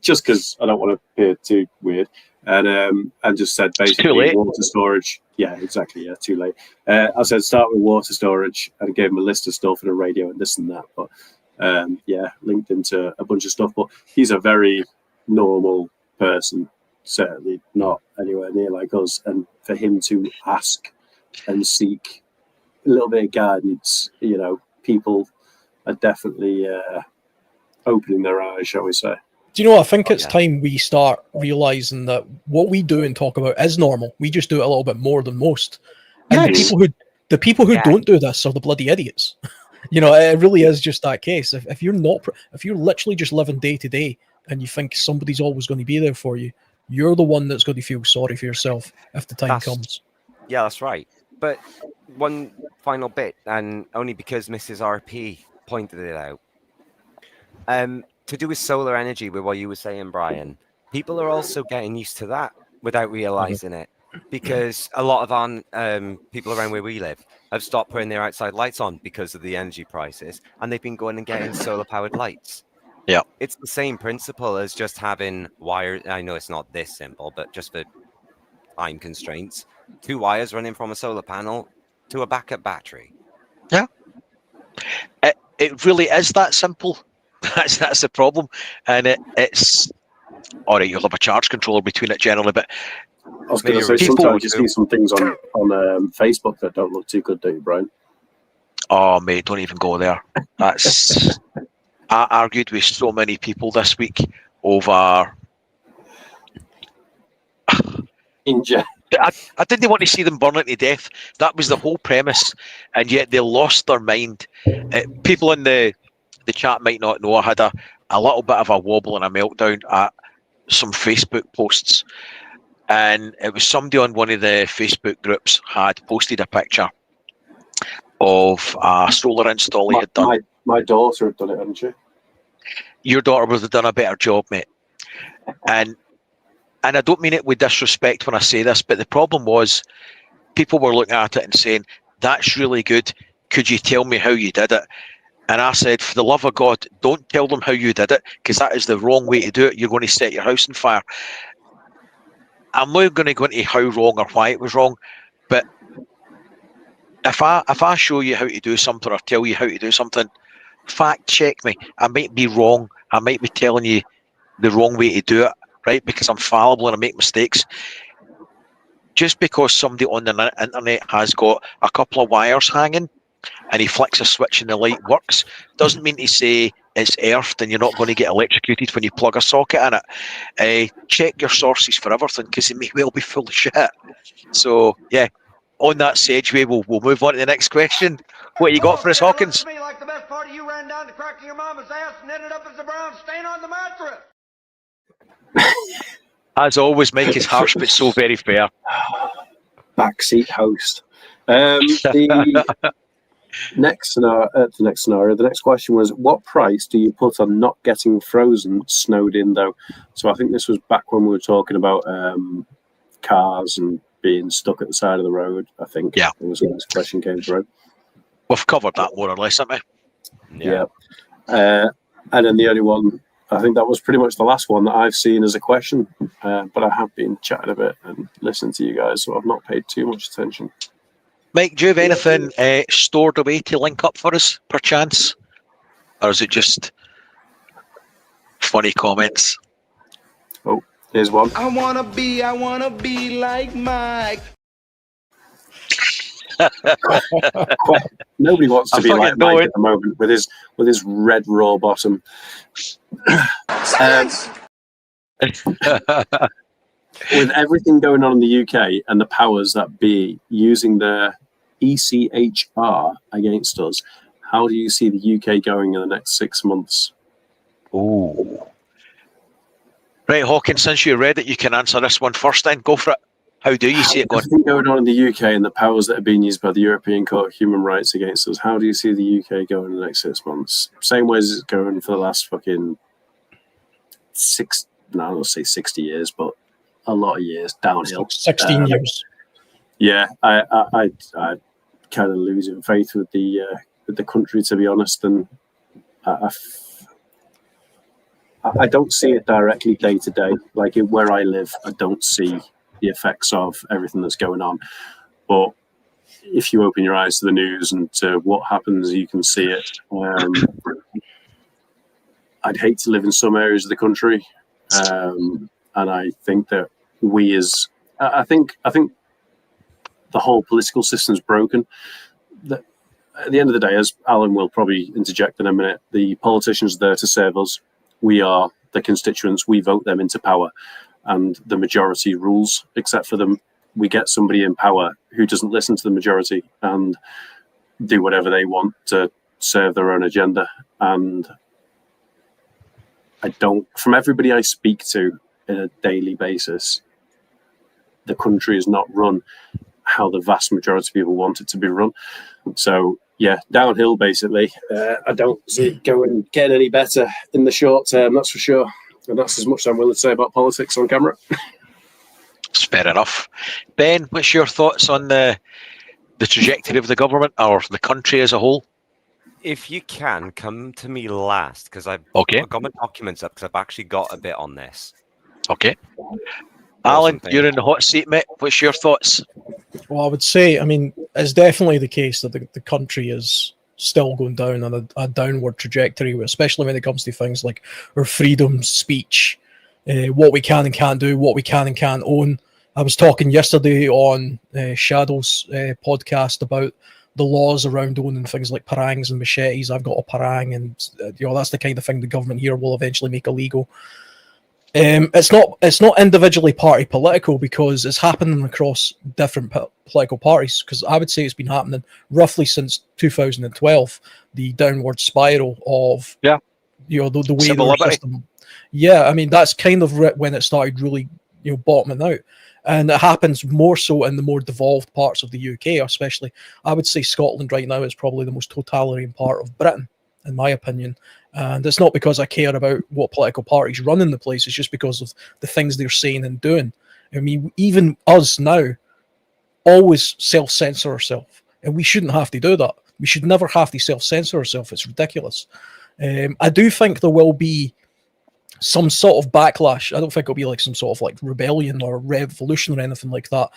Speaker 5: just because I don't want to appear too weird. And just said basically
Speaker 2: too late.
Speaker 5: water storage. Yeah, exactly. Yeah, too late. I said start with water storage and gave him a list of stuff and a radio and this and that. But linked into a bunch of stuff. But he's a very normal person, certainly not anywhere near like us. And for him to ask and seek a little bit of guidance, people are definitely opening their eyes, shall we say.
Speaker 3: Do you know what? I think it's time we start realizing that what we do and talk about is normal. We just do it a little bit more than most. And the people who don't do this are the bloody idiots. It really is just that case. If you're literally just living day to day and you think somebody's always going to be there for you, you're the one that's going to feel sorry for yourself if the time comes. Yeah,
Speaker 4: that's right. But one final bit, and only because Mrs. RP pointed it out. To do with solar energy, with what you were saying, Brian, people are also getting used to that without realizing it, because a lot of our people around where we live have stopped putting their outside lights on because of the energy prices, and they've been going and getting solar-powered lights.
Speaker 2: Yeah,
Speaker 4: it's the same principle as just having wires. I know it's not this simple, but just for time constraints, 2 wires running from a solar panel to a backup battery.
Speaker 2: Yeah, it really is that simple. That's the problem, and it's all right. You'll have a charge controller between it generally, but
Speaker 5: I was going to say sometimes you see some things on Facebook that don't look too good, do you, Brian?
Speaker 2: Oh, mate, don't even go there. That's I argued with so many people this week over. I didn't want to see them burning to death. That was the whole premise, and yet they lost their mind. People in the chat might not know I had a little bit of a wobble and a meltdown at some Facebook posts, and it was somebody on one of the Facebook groups had posted a picture of a solar install he had done.
Speaker 5: My daughter had done it, hadn't she?
Speaker 2: Your daughter would have done a better job, mate. And I don't mean it with disrespect when I say this, but the problem was people were looking at it and saying, that's really good. Could you tell me how you did it? And I said, for the love of God, don't tell them how you did it, because that is the wrong way to do it. You're going to set your house on fire. I'm not going to go into how wrong or why it was wrong, but if I show you how to do something or tell you how to do something, fact check me. I might be wrong. I might be telling you the wrong way to do it, right? Because I'm fallible and I make mistakes. Just because somebody on the internet has got a couple of wires hanging and he flicks a switch and the light works, doesn't mean to say it's earthed and you're not going to get electrocuted when you plug a socket in it. Check your sources for everything, because it may well be full of shit. So, yeah, on that segue, we'll move on to the next question. What you got for us, Hawkins?
Speaker 7: Me like the best part of you ran down the crack of your mama's ass and ended up as a brown stain on the mattress.
Speaker 2: As always, Mike is harsh but so very fair.
Speaker 5: Backseat host. The next scenario, the next question was, what price do you put on not getting frozen snowed in though? So I think this was back when we were talking about cars and being stuck at the side of the road. I think it was when this question came through.
Speaker 2: We've covered that more or less, haven't we?
Speaker 5: Yeah. And then the only one, I think that was pretty much the last one that I've seen as a question, but I have been chatting a bit and listening to you guys, so I've not paid too much attention.
Speaker 2: Mike, do you have anything stored away to link up for us, perchance? Or is it just funny comments?
Speaker 5: Oh, here's one.
Speaker 8: I wanna be like Mike.
Speaker 5: Nobody wants to be like Mike at the moment with his red raw bottom. With everything going on in the UK and the powers that be using their ECHR against us, how do you see the UK going in the next 6 months?
Speaker 2: Oh, right, Hawkins, since you read it, you can answer this one first then. Go for it. How do you see it going?
Speaker 5: Everything going on in the UK and the powers that are being used by the European Court of Human Rights against us, how do you see the UK going in the next 6 months? Same way as it's going for the last fucking I'll say 60 years, but a lot of years downhill.
Speaker 3: 16 years.
Speaker 5: Yeah, I kind of losing faith with the country, to be honest, and I don't see it directly day to day. Like where I live, I don't see the effects of everything that's going on. But if you open your eyes to the news and to what happens, you can see it. I'd hate to live in some areas of the country, and I think that I think the whole political system's broken. At the end of the day, as Alan will probably interject in a minute, the politicians are there to serve us. We are the constituents. We vote them into power, and the majority rules. Except for them, we get somebody in power who doesn't listen to the majority and do whatever they want to serve their own agenda. And from everybody I speak to on a daily basis, the country is not run how the vast majority of people want it to be run. So yeah, downhill basically. I don't see it getting any better in the short term, that's for sure. And that's as much as I'm willing to say about politics on camera.
Speaker 2: It's fair enough. Ben, what's your thoughts on the trajectory of the government or the country as a whole?
Speaker 4: If you can, come to me last, because I've got my documents up, because I've actually got a bit on this.
Speaker 2: Okay. Alan, you're in the hot seat, mate. What's your thoughts?
Speaker 3: Well, I would say, I mean, it's definitely the case that the country is still going down on a downward trajectory, especially when it comes to things like our freedom, speech, what we can and can't do, what we can and can't own. I was talking yesterday on Shadow's podcast about the laws around owning things like parangs and machetes. I've got a parang, and that's the kind of thing the government here will eventually make illegal. It's not individually party political, because it's happening across different political parties. Because I would say it's been happening roughly since 2012, the downward spiral of the way the system. Yeah, I mean that's kind of when it started really bottoming out, and it happens more so in the more devolved parts of the UK, especially. I would say Scotland right now is probably the most totalitarian part of Britain, in my opinion. And it's not because I care about what political parties run in the place. It's just because of the things they're saying and doing. I mean, even us now always self-censor ourselves, and we shouldn't have to do that. We should never have to self-censor ourselves. It's ridiculous. I do think there will be some sort of backlash. I don't think it'll be like some sort of like rebellion or revolution or anything like that.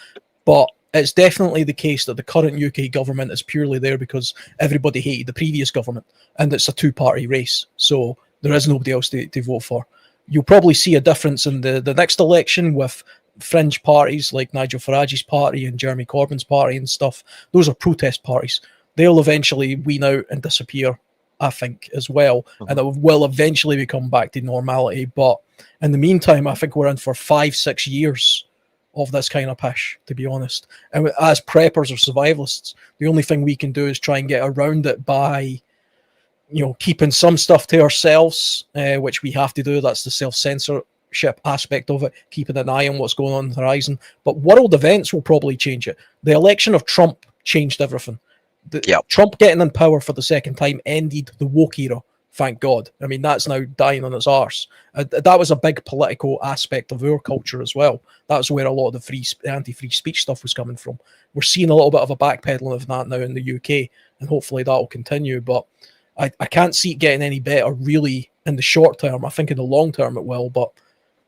Speaker 3: But it's definitely the case that the current UK government is purely there because everybody hated the previous government, and it's a two-party race. So there is nobody else to vote for. You'll probably see a difference in the next election with fringe parties like Nigel Farage's party and Jeremy Corbyn's party and stuff. Those are protest parties. They'll eventually wean out and disappear, I think, as well. And it will eventually become back to normality. But in the meantime, I think we're in for 5-6 years of this kind of pish, to be honest. And as preppers or survivalists, the only thing we can do is try and get around it by, keeping some stuff to ourselves, which we have to do. That's the self-censorship aspect of it, keeping an eye on what's going on the horizon. But world events will probably change it. The election of Trump changed everything. Trump getting in power for the second time ended the woke era. Thank God. I mean, that's now dying on its arse. That was a big political aspect of our culture as well. That's where a lot of the anti-free speech stuff was coming from. We're seeing a little bit of a backpedaling of that now in the UK, and hopefully that will continue. But I can't see it getting any better really in the short term. I think in the long term it will, but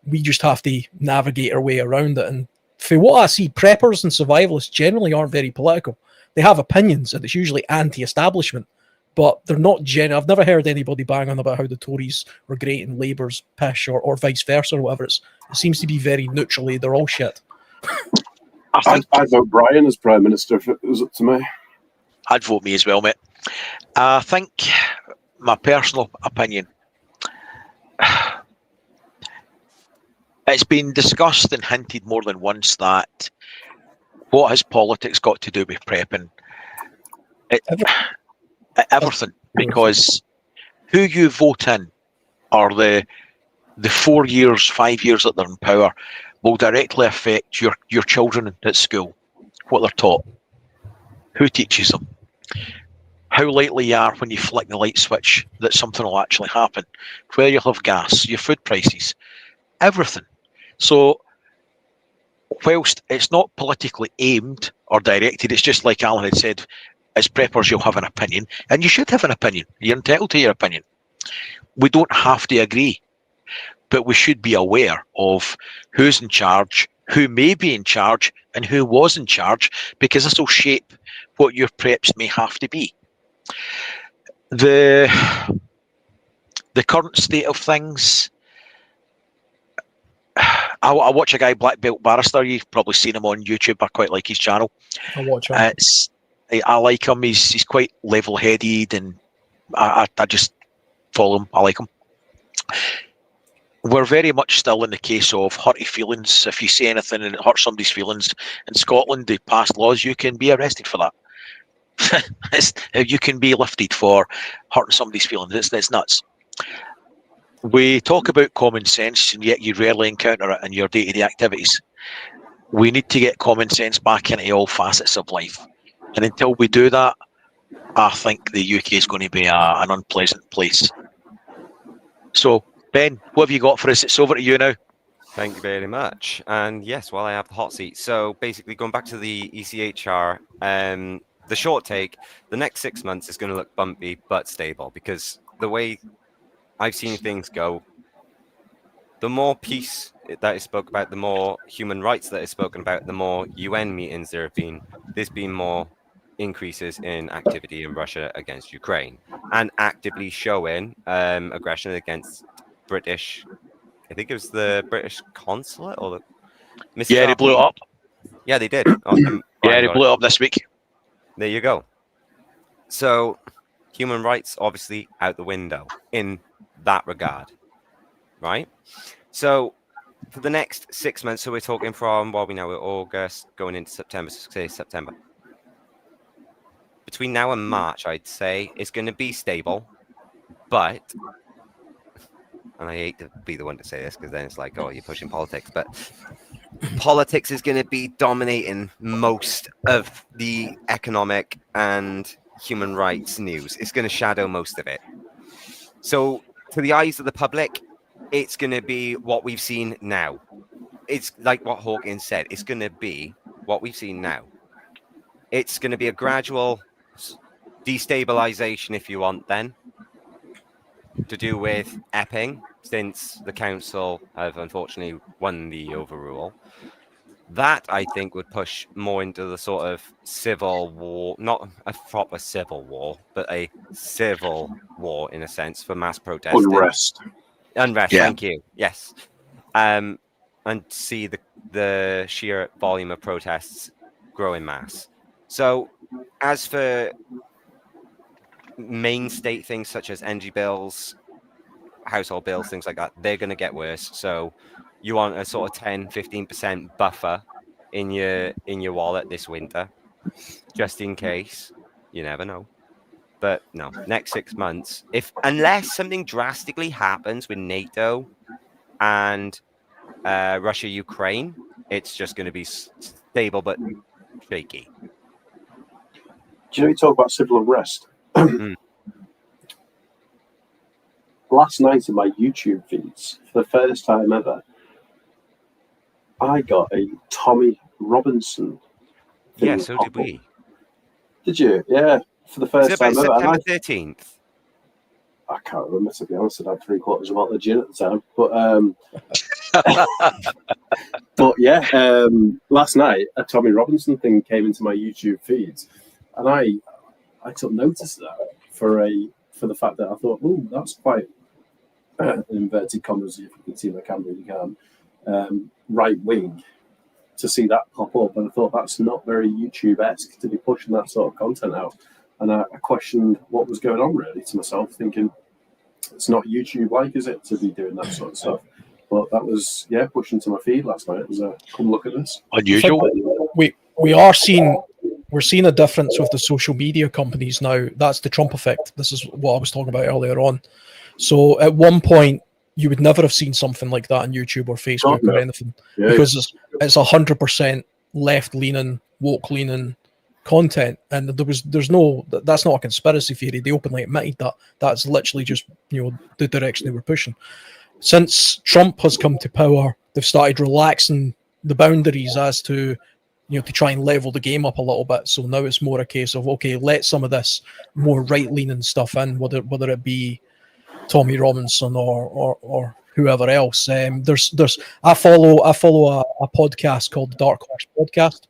Speaker 3: we just have to navigate our way around it. And for what I see, preppers and survivalists generally aren't very political. They have opinions, and it's usually anti-establishment. But they're not I've never heard anybody bang on about how the Tories are great and Labour's pish, or vice versa, or whatever. It seems to be very neutrally, they're all shit.
Speaker 5: I'd vote Brian as Prime Minister if it was up to me.
Speaker 2: I'd vote me as well, mate. I think, my personal opinion, it's been discussed and hinted more than once that what has politics got to do with prepping? Everything, because who you vote in, or the 4 years, 5 years that they're in power, will directly affect your children at school, what they're taught, who teaches them, how likely you are when you flick the light switch that something will actually happen, where you'll have gas, your food prices, everything. So whilst it's not politically aimed or directed, it's just like Alan had said, as preppers, you'll have an opinion, and you should have an opinion. You're entitled to your opinion. We don't have to agree, but we should be aware of who's in charge, who may be in charge, and who was in charge, because this will shape what your preps may have to be. The current state of things, I watch a guy, Black Belt Barrister. You've probably seen him on YouTube. I quite like his channel.
Speaker 3: I watch him.
Speaker 2: I like him. He's quite level-headed, and I just follow him. I like him. We're very much still in the case of hurty feelings. If you say anything and it hurts somebody's feelings, in Scotland they passed laws, you can be arrested for that. You can be lifted for hurting somebody's feelings. It's nuts. We talk about common sense, and yet you rarely encounter it in your day-to-day activities. We need to get common sense back into all facets of life. And until we do that, I think the UK is going to be an unpleasant place. So, Ben, what have you got for us? It's over to you now.
Speaker 4: Thank you very much. And yes, while I have the hot seat. So basically, going back to the ECHR, the short take, the next 6 months is going to look bumpy but stable, because the way I've seen things go, the more peace that is spoken about, the more human rights that is spoken about, the more UN meetings there have been, there's been more increases in activity in Russia against Ukraine, and actively showing aggression against British, I think it was the British consulate or the
Speaker 2: Yeah, they blew it up.
Speaker 4: Yeah, they did.
Speaker 2: Yeah, they blew it up this week.
Speaker 4: There you go. So human rights obviously out the window in that regard, right? So for the next 6 months, so we're talking from, well, we know we're August going into September, so say September. Between now and March, I'd say it's going to be stable, but, and I hate to be the one to say this because then it's like, oh, you're pushing politics, but politics is going to be dominating most of the economic and human rights news. It's going to shadow most of it. So to the eyes of the public, it's going to be what we've seen now. It's like what Hawkins said. It's going to be what we've seen now. It's going to be a gradual destabilization, if you want, then, to do with Epping, since the council have unfortunately won the overrule. That, I think, would push more into the sort of civil war, not a proper civil war, but a civil war, in a sense, for mass protesting.
Speaker 5: Unrest,
Speaker 4: yeah. Thank you. Yes. And see the sheer volume of protests grow in mass. So, as for main state things such as energy bills, household bills, things like that, they're going to get worse. So you want a sort of 10-15% buffer in your wallet this winter, just in case. You never know. But no, next 6 months, unless something drastically happens with NATO and Russia, Ukraine, it's just going to be stable but shaky.
Speaker 5: Do you talk about civil unrest? Last night in my YouTube feeds, for the first time ever, I got a Tommy Robinson.
Speaker 4: Yeah, so did we.
Speaker 5: Did you? Yeah, for the first time ever.
Speaker 4: September 13th.
Speaker 5: I can't remember, to be honest. I had 3/4 of a bottle of gin at the time, but yeah, last night a Tommy Robinson thing came into my YouTube feeds, and I took notice of that for the fact that I thought, oh, that's quite inverted commas. If you can see my camera, you can. Right wing, to see that pop up, and I thought that's not very YouTube-esque to be pushing that sort of content out. And I questioned what was going on, really, to myself, thinking it's not YouTube-like, is it, to be doing that sort of stuff? But that was, pushing to my feed last night. It was come look at this.
Speaker 2: Unusual.
Speaker 3: We're seeing a difference with the social media companies now. That's the Trump effect. This is what I was talking about earlier on. So at one point, you would never have seen something like that on YouTube or Facebook or anything, because it's 100% left-leaning, woke-leaning content, and that's not a conspiracy theory. They openly admitted that. That's literally just the direction they were pushing. Since Trump has come to power, they've started relaxing the boundaries as to, to try and level the game up a little bit. So now it's more a case of, okay, let some of this more right-leaning stuff in, whether it be Tommy Robinson or whoever else. I follow a podcast called the Dark Horse Podcast.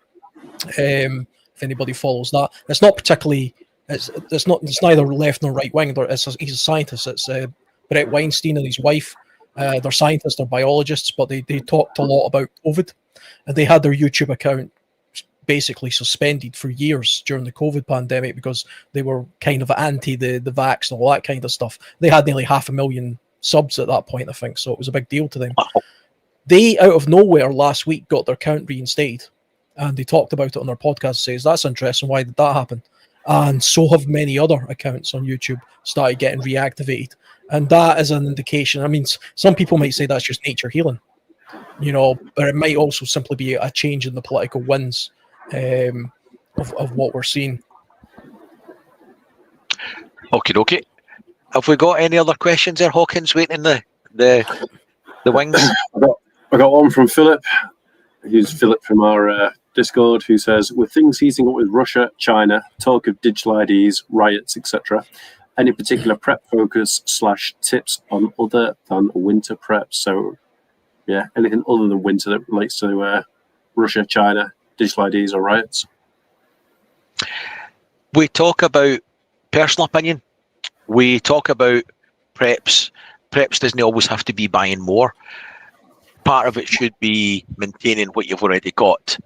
Speaker 3: If anybody follows that, it's not particularly. It's neither left nor right wing. He's a scientist. It's Brett Weinstein and his wife. They're scientists, they're biologists, but they talked a lot about COVID, and they had their YouTube account basically suspended for years during the COVID pandemic because they were kind of anti the vax and all that kind of stuff. They had nearly 500,000 subs at that point, I think, so it was a big deal to them. They, out of nowhere, last week got their account reinstated, and they talked about it on their podcast. Says that's interesting. Why did that happen? And so have many other accounts on YouTube started getting reactivated. And that is an indication. I mean, some people might say that's just nature healing, but it might also simply be a change in the political winds of what we're seeing.
Speaker 2: Okay. Have we got any other questions there, Hawkins, waiting in the wings?
Speaker 5: I got one from Philip. Who's Philip from our Discord, who says, with things heating up with Russia, China, talk of digital IDs, riots, etc., any particular prep focus / tips on other than winter prep? So, yeah, anything other than winter that relates to Russia, China, digital IDs or riots?
Speaker 2: We talk about personal opinion. We talk about preps. Preps doesn't always have to be buying more. Part of it should be maintaining what you've already got.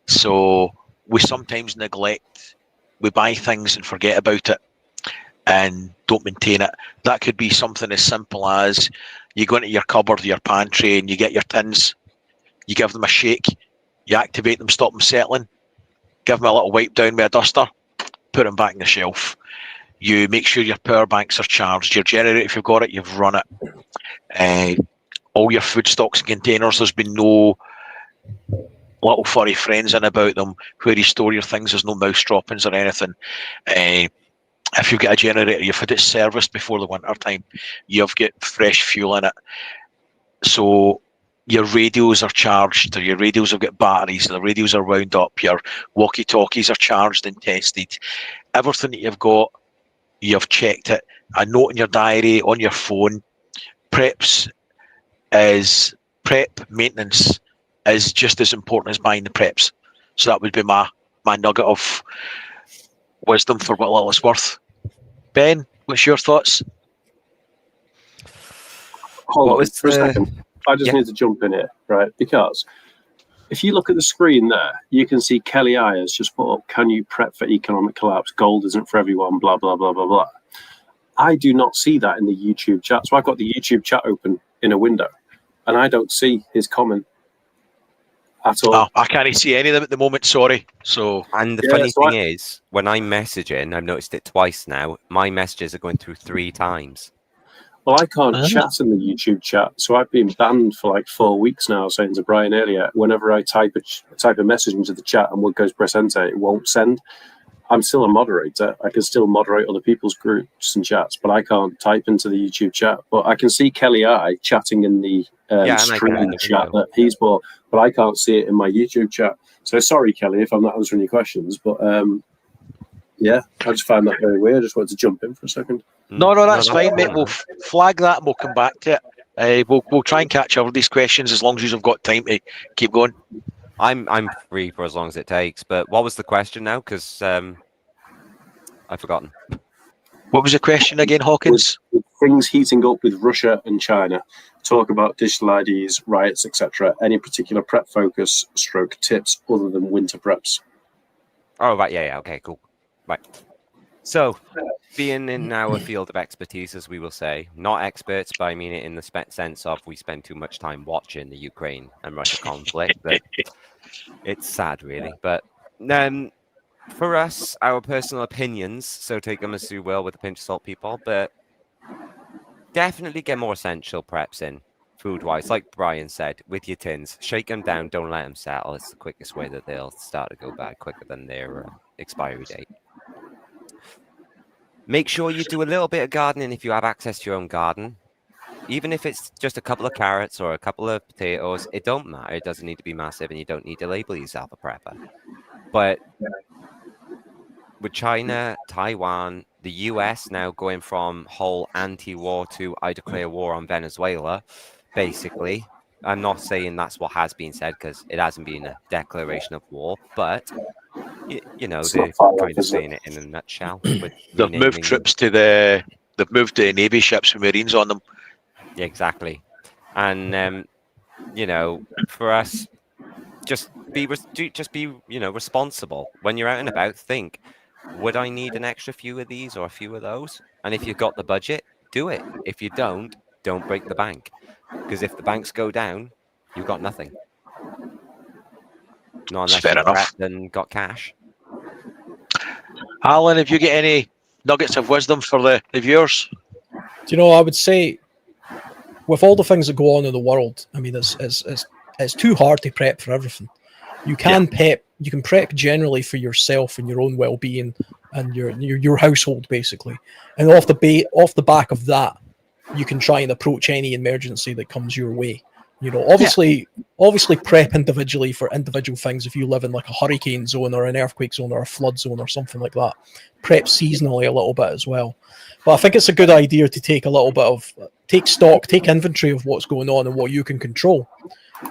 Speaker 2: So we sometimes neglect, we buy things and forget about it and don't maintain it. That could be something as simple as you go into your cupboard or your pantry and you get your tins, you give them a shake, you activate them, stop them settling, give them a little wipe down with a duster, put them back on the shelf. You make sure your power banks are charged, your generator, if you've got it, you've run it. All your food stocks and containers, there's been no little furry friends in about them. Where you store your things, there's no mouse droppings or anything. If you've got a generator, you've had it serviced before the winter time, you've got fresh fuel in it. So your radios are charged, or your radios have got batteries, the radios are wound up, your walkie-talkies are charged and tested. Everything that you've got, you've checked it. A note in your diary, on your phone. Prep maintenance is just as important as buying the preps. So that would be my nugget of wisdom for what little it's worth. Ben, what's your thoughts?
Speaker 5: Hold on for a second. I just need to jump in here, right? Because if you look at the screen there, you can see Kelly I has just put up, can you prep for economic collapse? Gold isn't for everyone, blah, blah, blah, blah, blah. I do not see that in the YouTube chat. So I've got the YouTube chat open in a window, and I don't see his comment at all.
Speaker 2: Oh, I can't see any of them at the moment, sorry. So,
Speaker 4: and the funny thing is, when I'm messaging, I've noticed it twice now, my messages are going through 3 times.
Speaker 5: Well, I can't chat in the YouTube chat, so I've been banned for like 4 weeks now. I was saying to Brian earlier, whenever I type a message into the chat and what goes press enter, it won't send. I'm still a moderator. I can still moderate other people's groups and chats, but I can't type into the YouTube chat. But I can see Kelly I chatting in the stream chat that he's bought, but I can't see it in my YouTube chat. So sorry, Kelly, if I'm not answering your questions, but yeah, I just found that very weird. I just wanted to jump in for a second.
Speaker 2: No, that's fine, mate. We'll flag that and we'll come back to it. We'll try and catch up with these questions as long as you've got time to keep going.
Speaker 4: I'm free for as long as it takes. But what was the question now? Because I've forgotten.
Speaker 2: What was the question again, Hawkins?
Speaker 5: With things heating up with Russia and China, talk about digital IDs, riots, etc. Any particular prep focus / tips other than winter preps?
Speaker 4: Oh, right. Yeah. Okay, cool. Right. So, being in our field of expertise, as we will say, not experts, but I mean it in the sense of we spend too much time watching the Ukraine and Russia conflict. That it's sad, really. But for us, our personal opinions, so take them as you will with a pinch of salt, people, but definitely get more essential preps in, food-wise. Like Brian said, with your tins, shake them down, don't let them settle. It's the quickest way that they'll start to go bad quicker than their expiry date. Make sure you do a little bit of gardening if you have access to your own garden. even if it's just a couple of carrots or a couple of potatoes, it don't matter. It doesn't need to be massive, and you don't need to label yourself a prepper. But with China, Taiwan, the US now going from whole anti-war to I declare war on Venezuela, basically. I'm not saying that's what has been said because it hasn't been a declaration of war, but you know,
Speaker 5: It's
Speaker 4: they're
Speaker 5: not far off,
Speaker 4: kind of
Speaker 5: is it?
Speaker 4: saying it in a nutshell. With
Speaker 2: They've moved
Speaker 4: renaming.
Speaker 2: troops to they've moved to Navy ships with Marines on them.
Speaker 4: Yeah, exactly. And you know, for us, just be responsible when you're out and about. Think, would I need an extra few of these or a few of those? And if you've got the budget, do it. If you don't break the bank, because if the banks go down, you've got nothing. Not
Speaker 2: It's
Speaker 4: unless
Speaker 2: fair
Speaker 4: you
Speaker 2: enough.
Speaker 4: prepped and got cash.
Speaker 2: Alan, have you got any nuggets of wisdom for the viewers?
Speaker 3: Do you know, I would say, with all the things that go on in the world, I mean, it's too hard to prep for everything. You can prep generally for yourself and your own well-being and your household, basically. And off the back of that, you can try and approach any emergency that comes your way. You know, obviously prep individually for individual things. If you live in like a hurricane zone or an earthquake zone or a flood zone or something like that, prep seasonally a little bit as well. But I think it's a good idea to take a little bit of take inventory of what's going on and what you can control.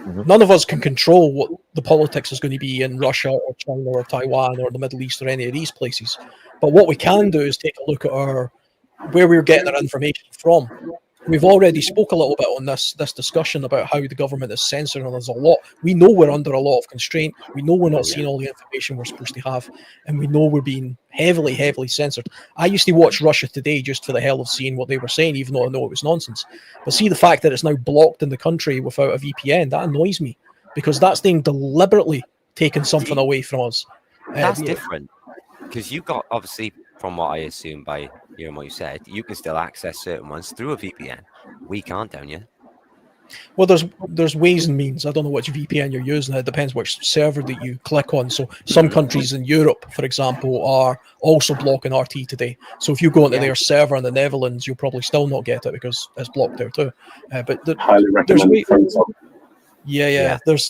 Speaker 3: None of us can control what the politics is going to be in Russia or China or Taiwan or the Middle East or any of these places. But what we can do is take a look at where we're getting our information from. We've already spoke a little bit on this discussion about how the government is censoring us a lot. We know we're under a lot of constraint. We know we're not seeing all the information we're supposed to have, and we know we're being heavily, heavily censored. I used to watch Russia Today just for the hell of seeing what they were saying, even though I know it was nonsense. But see the fact that it's now blocked in the country without a VPN, that annoys me, because that's being deliberately taking something away from us.
Speaker 4: That's different, because you got, obviously, from what I assume by hearing what you said, you can still access certain ones through a VPN. We can't, don't you?
Speaker 3: Well, there's ways and means. I don't know which VPN you're using. It depends which server that you click on. So some countries in Europe, for example, are also blocking RT today. So if you go into their server in the Netherlands, you'll probably still not get it because it's blocked there too. But
Speaker 5: Highly recommend
Speaker 3: it.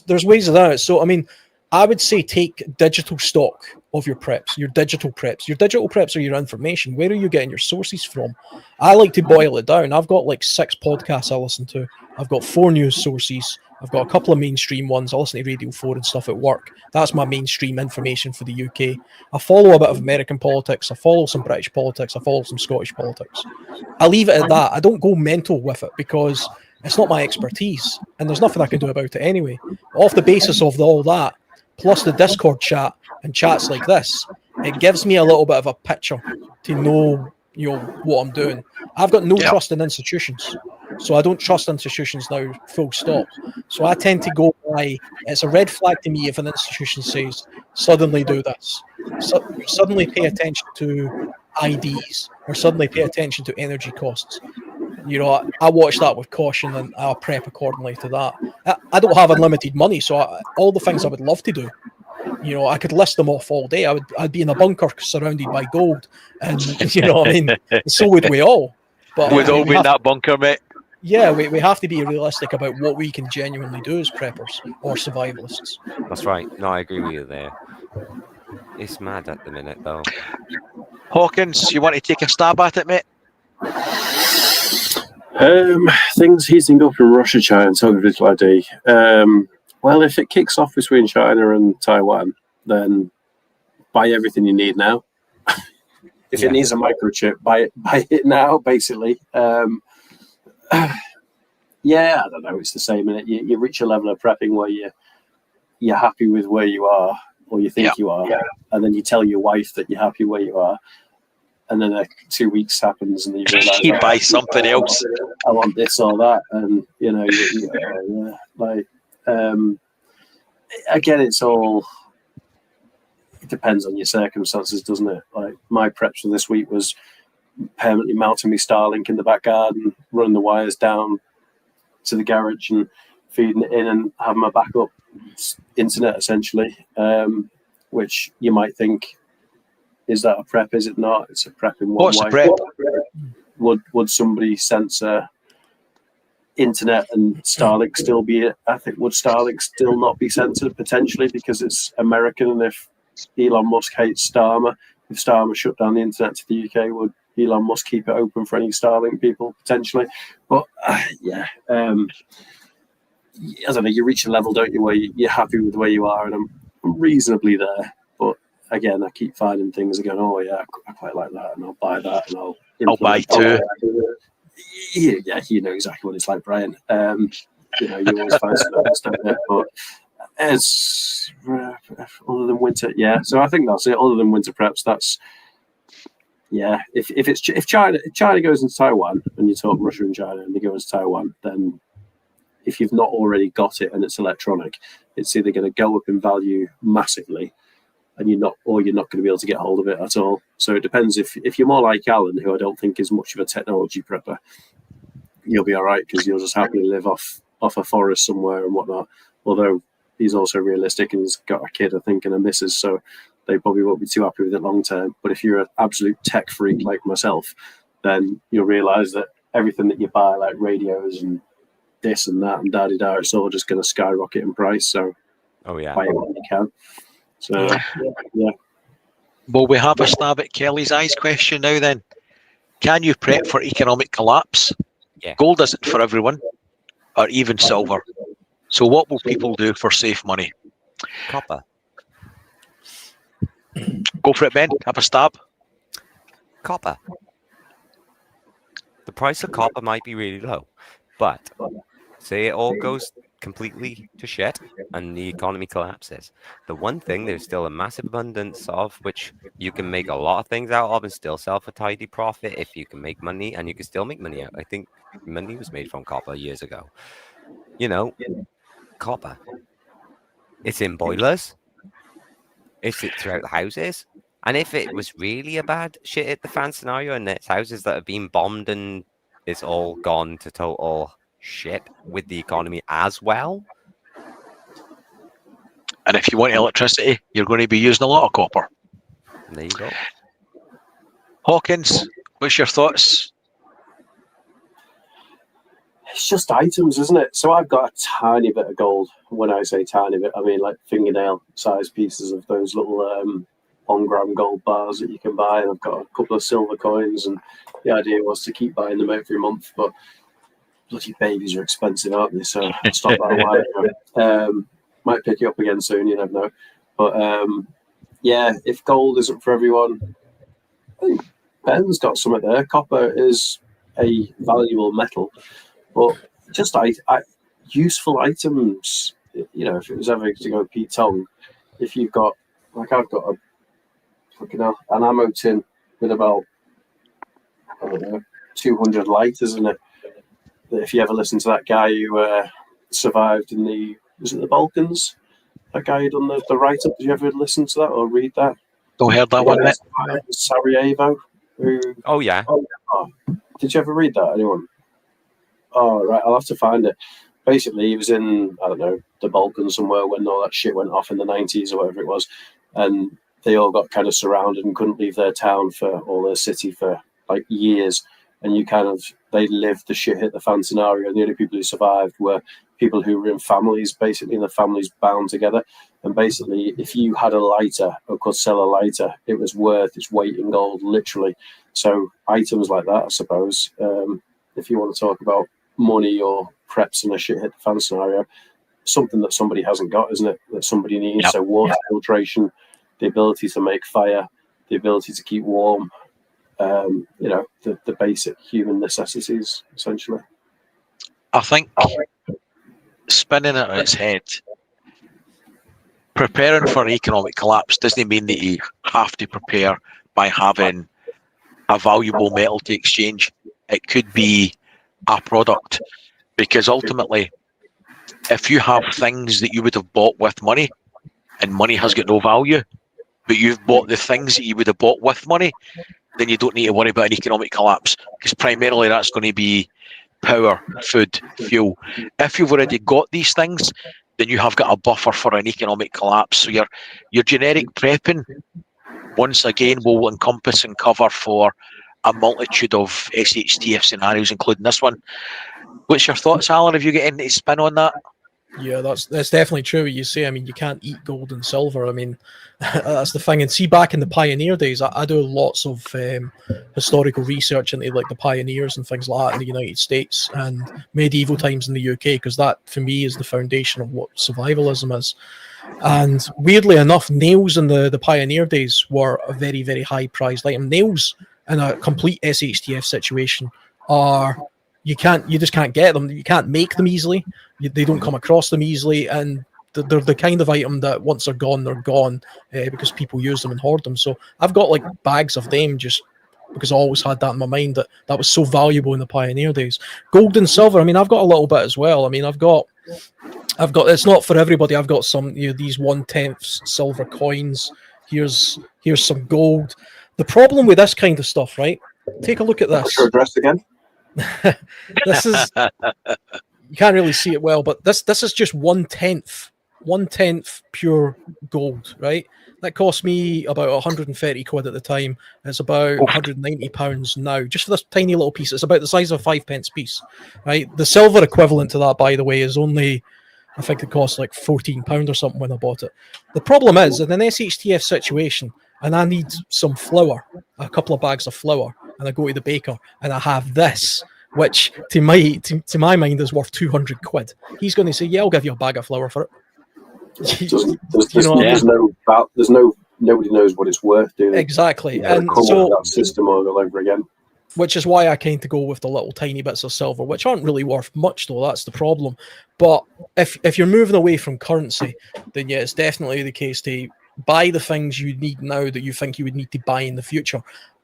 Speaker 3: There's ways of that. So I mean, I would say take digital stock of your preps, your digital preps. Your digital preps are your information. Where are you getting your sources from? I like to boil it down. I've got like 6 podcasts I listen to. I've got 4 news sources. I've got a couple of mainstream ones. I listen to Radio 4 and stuff at work. That's my mainstream information for the UK. I follow a bit of American politics. I follow some British politics. I follow some Scottish politics. I leave it at that. I don't go mental with it because it's not my expertise and there's nothing I can do about it anyway. Off the basis of all that, plus the Discord chat and chats like this, it gives me a little bit of a picture to know, what I'm doing. I've got no trust in institutions, so I don't trust institutions now, full stop. So I tend to go by, it's a red flag to me if an institution says, suddenly do this, suddenly pay attention to IDs, or suddenly pay attention to energy costs. I watch that with caution and I'll prep accordingly to that. I don't have unlimited money, so all the things I would love to do, I could list them off all day. I'd be in a bunker surrounded by gold, and you know what I mean. So would we all. But
Speaker 2: We'd all be in that bunker, mate.
Speaker 3: Yeah, we have to be realistic about what we can genuinely do as preppers or survivalists.
Speaker 4: That's right. No, I agree with you there. It's mad at the minute, though.
Speaker 2: Hawkins, you want to take a stab at it, mate?
Speaker 5: Things heating up in Russia, China, and so little idea. Well, if it kicks off between China and Taiwan, then buy everything you need now. If it needs a microchip, buy it now, basically. I don't know. It's the same. You reach a level of prepping where you're happy with where you are, or you think you are, and then you tell your wife that you're happy where you are. And then 2 weeks happens, and you realize
Speaker 2: you buy something else.
Speaker 5: I want this or that, and again, it depends on your circumstances, doesn't it? Like my preps for this week was permanently mounting my Starlink in the back garden, running the wires down to the garage, and feeding it in, and having my backup internet essentially, which you might think. Is that a prep? Is it not? It's a prep in one way.
Speaker 2: What's a prep?
Speaker 5: Would somebody censor internet and Starlink still be it? I think, would Starlink still not be censored potentially because it's American? And if Elon Musk hates Starmer, if Starmer shut down the internet to the UK, would Elon Musk keep it open for any Starlink people potentially? But I don't know. You reach a level, don't you, where you're happy with where you are, and I'm reasonably there. But again, I keep finding things and going, oh yeah, I quite like that, and I'll buy that, and I'll
Speaker 2: buy two.
Speaker 5: Yeah, you know exactly what it's like, Brian. You always find something else, don't you? But as other than winter, yeah. So I think that's it. Other than winter preps, that's If China goes into Taiwan, and you talk Russia and China, and they go into Taiwan, then if you've not already got it and it's electronic, it's either going to go up in value massively, and you're not going to be able to get hold of it at all. So it depends. If you're more like Alan, who I don't think is much of a technology prepper, you'll be all right because you'll just happily live off a forest somewhere and whatnot. Although he's also realistic and he's got a kid, I think, and a missus, so they probably won't be too happy with it long term. But if you're an absolute tech freak like myself, then you'll realise that everything that you buy, like radios and this and that and da-di-da, it's all just going to skyrocket in price. So buy it when you can. So, yeah.
Speaker 2: Will we have a stab at Kelly's eyes question now then? Can you prep for economic collapse?
Speaker 4: Yeah.
Speaker 2: Gold isn't for everyone, or even silver. So what will people do for safe money?
Speaker 4: Copper.
Speaker 2: Go for it, Ben. Have a stab.
Speaker 4: Copper. The price of copper might be really low, but say it all goes completely to shit and the economy collapses. The one thing there's still a massive abundance of, which you can make a lot of things out of and still sell for tidy profit if you can make money, and you can still make money out. I think money was made from copper years ago. Copper. It's in boilers. It's throughout the houses. And if it was really a bad shit at the fan scenario and it's houses that have been bombed and it's all gone to total shit with the economy as well.
Speaker 2: And if you want electricity, you're going to be using a lot of copper.
Speaker 4: There you go.
Speaker 2: Hawkins, what's your thoughts?
Speaker 5: It's just items, isn't it? So I've got a tiny bit of gold. When I say tiny bit, I mean like fingernail size pieces of those little 1 gram gold bars that you can buy. And I've got a couple of silver coins, and the idea was to keep buying them every month. But bloody babies are expensive, aren't they? So I stopped that a while ago. Might pick it up again soon, you never know. But if gold isn't for everyone, I think Ben's got something there. Copper is a valuable metal. But just useful items, if it was ever to go Pete Tong, if you've got, like I've got an ammo tin with about, 200 lighters in it. If you ever listen to that guy who survived in was it the Balkans? That guy who done the write-up, did you ever listen to that or read that?
Speaker 2: Don't heard that one, mate.
Speaker 5: Sarajevo.
Speaker 4: Oh, yeah.
Speaker 5: Did you ever read that, anyone? Oh, right, I'll have to find it. Basically, he was in, I don't know, the Balkans somewhere when all that shit went off in the 90s or whatever it was. And they all got kind of surrounded and couldn't leave their town or their city for like years. And they lived the shit hit the fan scenario. And the only people who survived were people who were in families, basically, and the families bound together. And basically, if you had a lighter or could sell a lighter, it was worth its weight in gold, literally. So items like that, I suppose, if you want to talk about money or preps in a shit hit the fan scenario, something that somebody hasn't got, isn't it? That somebody needs. Yep. So water filtration, the ability to make fire, the ability to keep warm, the basic human necessities, essentially.
Speaker 2: I think spinning it on its head, preparing for an economic collapse doesn't mean that you have to prepare by having a valuable metal to exchange. It could be a product, because ultimately, if you have things that you would have bought with money and money has got no value, but you've bought the things that you would have bought with money, then you don't need to worry about an economic collapse, because primarily that's going to be power, food, fuel. If you've already got these things, then you have got a buffer for an economic collapse. So your generic prepping, once again, will encompass and cover for a multitude of SHTF scenarios, including this one. What's your thoughts, Alan? Have you got any spin on that?
Speaker 3: Yeah, that's definitely true. What you say. I mean, you can't eat gold and silver. I mean, that's the thing. And see, back in the pioneer days, I do lots of historical research into like the pioneers and things like that in the United States and medieval times in the UK, because that for me is the foundation of what survivalism is. And weirdly enough, nails in the pioneer days were a very, very high prized item. Nails in a complete SHTF situation are you just can't get them. You can't make them easily. They don't come across them easily, and they're the kind of item that once they're gone because people use them and hoard them. So I've got like bags of them just because I always had that in my mind that was so valuable in the pioneer days. Gold and silver. I mean, I've got a little bit as well. I mean, I've got. It's not for everybody. I've got some, these 1/10 silver coins. Here's some gold. The problem with this kind of stuff, right? Take a look at this.
Speaker 5: What's your address again?
Speaker 3: This is, you can't really see it well, but this is just 1/10 pure gold, right? That cost me about 130 quid at the time. It's about 190 pounds now, just for this tiny little piece. It's about the size of a 5p piece, right? The silver equivalent to that, by the way, is only, I think it cost like £14 or something when I bought it. The problem is, in an SHTF situation, and I need some flour, a couple of bags of flour, and I go to the baker and I have this, which to my mind is worth 200 quid. He's going to say, yeah, I'll give you a bag of flour for it.
Speaker 5: Nobody knows what it's worth, do they?
Speaker 3: Exactly.
Speaker 5: Yeah,
Speaker 3: and
Speaker 5: so that system all over again.
Speaker 3: Which is why I kind of go with the little tiny bits of silver, which aren't really worth much, though. That's the problem. But if you're moving away from currency, then yeah, it's definitely the case to buy the things you need now that you think you would need to buy in the future.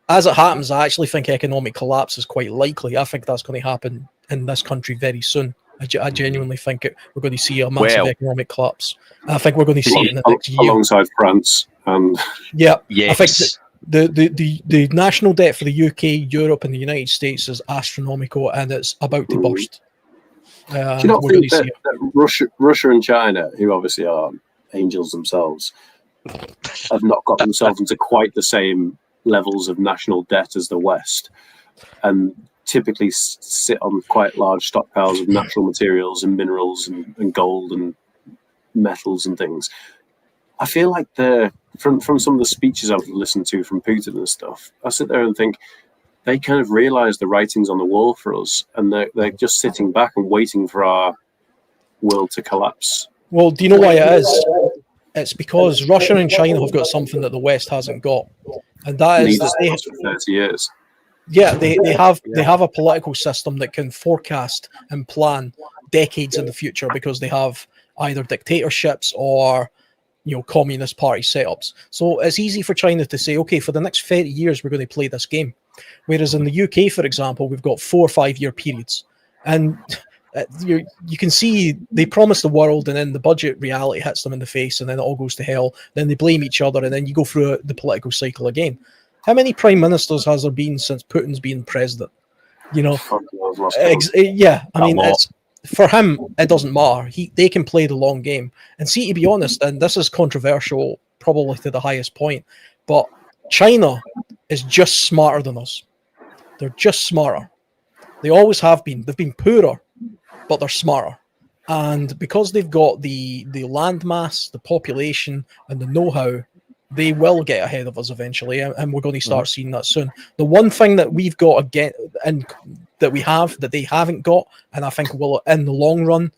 Speaker 3: As it happens, I actually think economic collapse is quite likely. I think that's going to happen in this country very soon. I genuinely think we're going to see a massive economic collapse. I think we're going to see it in the next year.
Speaker 5: Alongside France.
Speaker 3: Yeah,
Speaker 2: yes.
Speaker 3: I think the national debt for the UK, Europe, and the United States is astronomical, and it's about to burst.
Speaker 5: Do you not think that Russia and China, who obviously are angels themselves, have not got themselves into quite the same levels of national debt as the West, and typically sit on quite large stockpiles of natural materials and minerals and gold and metals and things? I feel like from some of the speeches I've listened to from Putin and stuff, I sit there and think they kind of realise the writing's on the wall for us, and they're just sitting back and waiting for our world to collapse.
Speaker 3: Well, do you know why it is? It's because Russia and China have got something that the West hasn't got, and that is that they
Speaker 5: for 30 years.
Speaker 3: Yeah, they have a political system that can forecast and plan decades in the future because they have either dictatorships or communist party setups. So it's easy for China to say, okay, for the next 30 years we're going to play this game. Whereas in the UK, for example, we've got 4 or 5 year periods, and you can see they promise the world, and then the budget reality hits them in the face, and then it all goes to hell. Then they blame each other, and then you go through the political cycle again. How many prime ministers has there been since Putin's been president? Yeah, I mean, for him, it doesn't matter. They can play the long game. And see, to be honest, and this is controversial probably to the highest point, but China is just smarter than us. They're just smarter. They always have been. They've been poorer, but they're smarter. And because they've got the land mass, the population, and the know-how, they will get ahead of us eventually, and we're going to start seeing that soon. The one thing that we've got again, and that we have that they haven't got, and I think will in the long run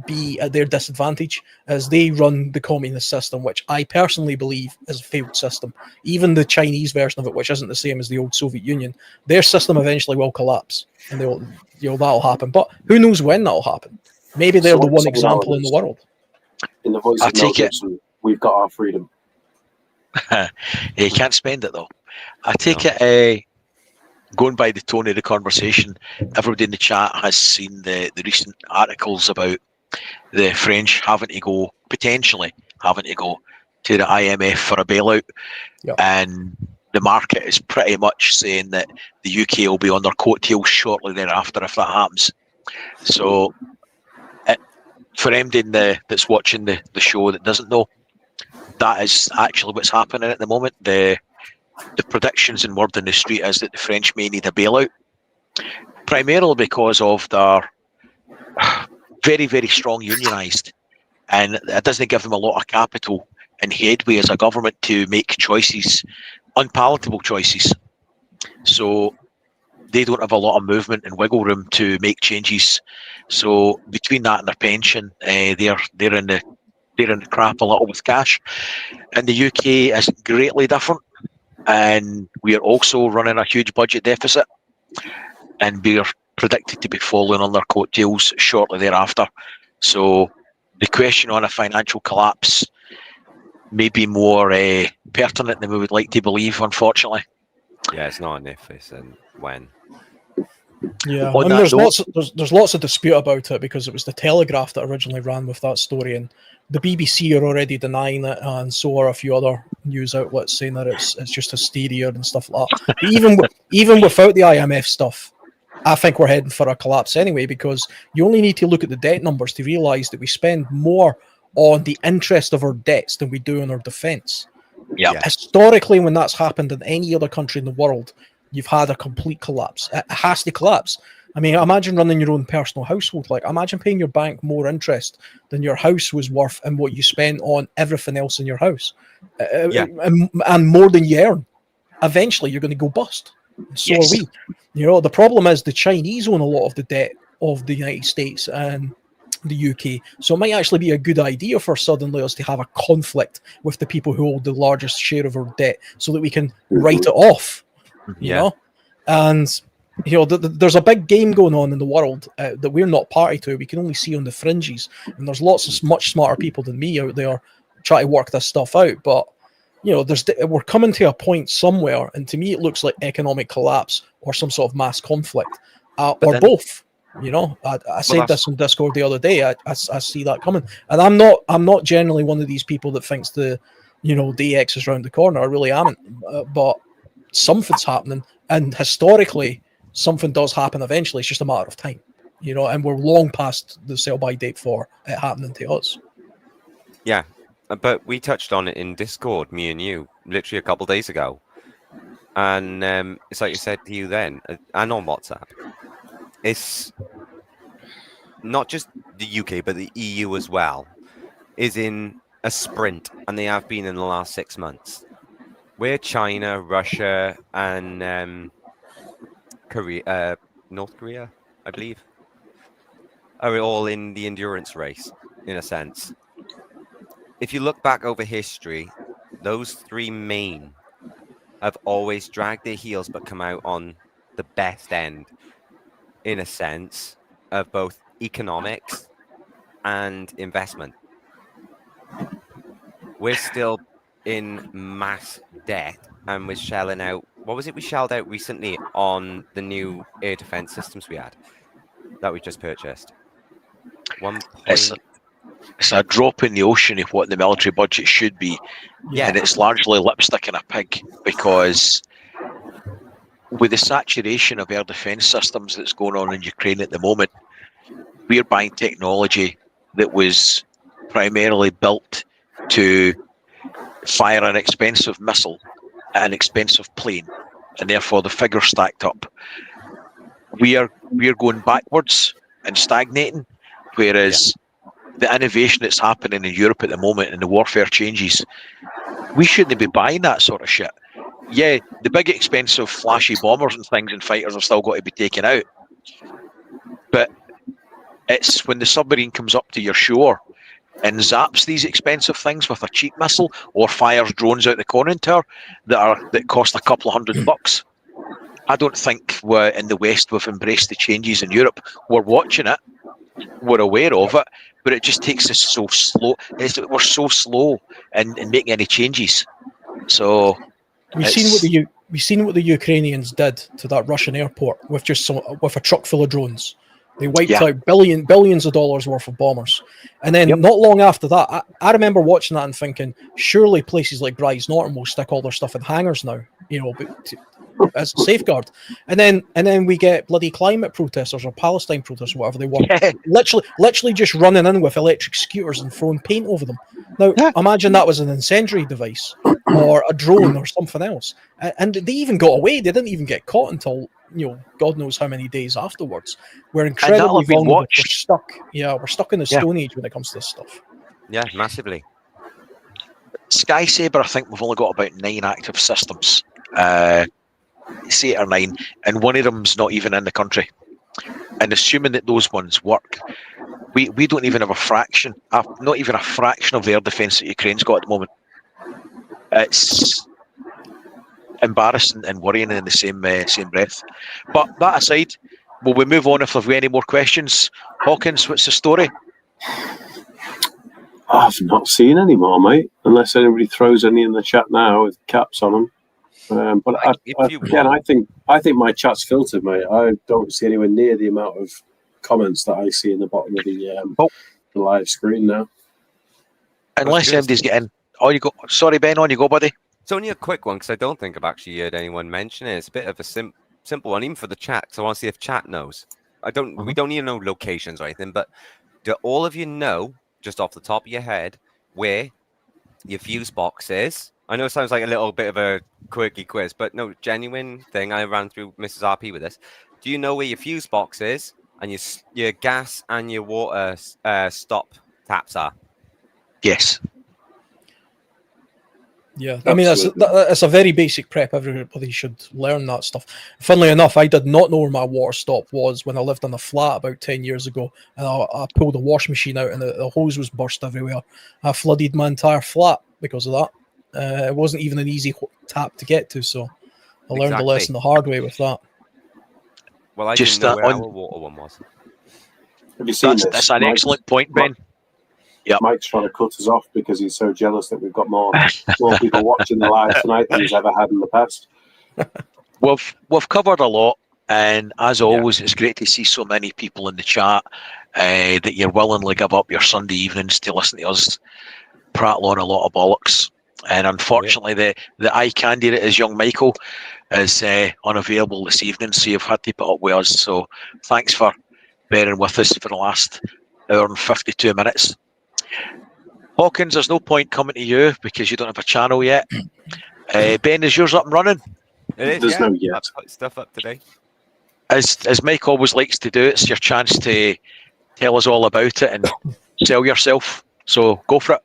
Speaker 3: be at their disadvantage, is they run the communist system, which I personally believe is a failed system. Even the Chinese version of it, which isn't the same as the old Soviet Union, their system eventually will collapse, and that'll happen. But who knows when that'll happen? Maybe they're the one example in the world.
Speaker 5: In the voice of Mel Gibson, we've got our freedom.
Speaker 2: You can't spend it though. I take it, going by the tone of the conversation, everybody in the chat has seen the recent articles about the French potentially having to go to the IMF for a bailout.
Speaker 3: Yep.
Speaker 2: And the market is pretty much saying that the UK will be on their coattails shortly thereafter if that happens. So for anybody that's watching the show that doesn't know, that is actually what's happening at the moment. The predictions and word in the street is that the French may need a bailout, primarily because of their very, very strong unionised, and it doesn't give them a lot of capital and headway as a government to make choices, unpalatable choices. So they don't have a lot of movement and wiggle room to make changes. So between that and their pension, they're in the crap a little with cash. And the UK is greatly different, and we are also running a huge budget deficit, and we are predicted to be following on their coattails shortly thereafter. So the question on a financial collapse may be more pertinent than we would like to believe, unfortunately.
Speaker 4: Yeah, it's not an if, it's a when.
Speaker 3: Yeah,
Speaker 2: On
Speaker 3: I mean,
Speaker 2: that note-
Speaker 3: there's lots of dispute about it because it was the Telegraph that originally ran with that story, and the BBC are already denying it, and so are a few other news outlets saying that it's just hysteria and stuff like that. But even without the IMF stuff, I think we're heading for a collapse anyway, because you only need to look at the debt numbers to realise that we spend more on the interest of our debts than we do on our defence.
Speaker 2: Yeah.
Speaker 3: Historically, when that's happened in any other country in the world, you've had a complete collapse. It has to collapse. I mean, imagine running your own personal household. Like, imagine paying your bank more interest than your house was worth and what you spent on everything else in your house. And more than you earn. Eventually, you're going to go bust. So
Speaker 2: Yes.
Speaker 3: are we. You know, the problem is the Chinese own a lot of the debt of the United States and the UK. So it might actually be a good idea for suddenly us to have a conflict with the people who hold the largest share of our debt so that we can write it off. You know, and you know, there's a big game going on in the world that we're not party to. We can only see on the fringes, and there's lots of much smarter people than me out there trying to work this stuff out. But you know, we're coming to a point somewhere, and to me, it looks like economic collapse or some sort of mass conflict, or both. You know, I said this in Discord the other day. I see that coming, and I'm not generally one of these people that thinks the DX is around the corner. I really am, but something's happening, and historically something does happen eventually. It's just a matter of time, you know, and we're long past the sell by date for it happening to us.
Speaker 4: Yeah, but we touched on it in Discord, me and you, literally a couple of days ago, and it's like you said to you then, and on WhatsApp, it's not just the UK but the EU as well is in a sprint, and they have been in the last 6 months, where China, Russia, and North Korea, I believe, are all in the endurance race, in a sense. If you look back over history, those three main have always dragged their heels but come out on the best end, in a sense, of both economics and investment. We're still in mass debt, and we're shelling out. What was it we shelled out recently on the new air defense systems we had that we just purchased?
Speaker 2: It's a drop in the ocean of what the military budget should be, and it's largely lipstick in a pig, because with the saturation of air defense systems that's going on in Ukraine at the moment, we're buying technology that was primarily built to fire an expensive missile at an expensive plane, and therefore the figure stacked up. We are going backwards and stagnating, whereas the innovation that's happening in Europe at the moment and the warfare changes, we shouldn't be buying that sort of shit. Yeah, the big expensive flashy bombers and things and fighters have still got to be taken out, but it's when the submarine comes up to your shore and zaps these expensive things with a cheap missile, or fires drones out the conning tower that cost a couple of $100. I don't think we're in the West. We've embraced the changes in Europe. We're watching it, we're aware of it, but it just takes us so slow. We're so slow in making any changes. So
Speaker 3: we've seen what the Ukrainians did to that Russian airport with with a truck full of drones. They wiped out billions of dollars worth of bombers. And then not long after that, I remember watching that and thinking, surely places like Grise Norton will stick all their stuff in hangars now, you know, as a safeguard. And then we get bloody climate protesters or Palestine protesters, whatever they want, literally just running in with electric scooters and throwing paint over them. Now, imagine that was an incendiary device or a drone or something else. And they even got away. They didn't even get caught until God knows how many days afterwards. We're
Speaker 2: And that'll
Speaker 3: incredibly
Speaker 2: have been
Speaker 3: vulnerable.
Speaker 2: watched.
Speaker 3: We're stuck in the
Speaker 2: Yeah.
Speaker 3: Stone Age when it comes to this stuff.
Speaker 4: Yeah, massively.
Speaker 2: Sky Saber, I think we've only got about 9 active systems. 8 or 9, and one of them's not even in the country. And assuming that those ones work, we don't even have a fraction, not even a fraction of the air defence that Ukraine's got at the moment. It's embarrassing and worrying in the same breath. But that aside, will we move on if there've any more questions? Hawkins, what's the story?
Speaker 5: I've not seen any more, mate. Unless anybody throws any in the chat now with caps on them. But I think my chat's filtered, mate. I don't see anywhere near the amount of comments that I see in the bottom of the live screen now.
Speaker 2: Unless somebody's getting. Oh, you go. Sorry, Ben. On you go, buddy.
Speaker 4: It's only a quick one because I don't think I've actually heard anyone mention it. It's a bit of a simple one, even for the chat. So I want to see if chat knows. We don't even know locations or anything, but do all of you know, just off the top of your head, where your fuse box is? I know it sounds like a little bit of a quirky quiz, but no, genuine thing. I ran through Mrs. RP with this. Do you know where your fuse box is and your gas and your water stop taps are?
Speaker 2: Yes.
Speaker 3: Yeah, I mean, that's a very basic prep. Everybody should learn that stuff. Funnily enough, I did not know where my water stop was when I lived in a flat about 10 years ago. And I pulled a wash machine out and the hose was burst everywhere. I flooded my entire flat because of that. It wasn't even an easy tap to get to, so I learned the lesson the hard way with that.
Speaker 4: Well, I didn't know where our water one was.
Speaker 5: Have you seen this?
Speaker 2: That's an excellent point, Ben.
Speaker 5: Yeah, Mike's trying to cut us off because he's so jealous that we've got more people watching the live tonight than he's ever had in the past.
Speaker 2: We've covered a lot, and as always, it's great to see so many people in the chat that you're willingly give up your Sunday evenings to listen to us prattle on a lot of bollocks. And unfortunately, the eye candidate is young Michael is unavailable this evening, so you've had to put up with us. So thanks for bearing with us for the last hour and 52 minutes. Hawkins, there's no point coming to you because you don't have a channel yet. Ben, is yours up and running?
Speaker 4: It is,
Speaker 5: There's no yet.
Speaker 4: I've put stuff up today.
Speaker 2: As Mike always likes to do, it's your chance to tell us all about it and sell yourself. So go for it.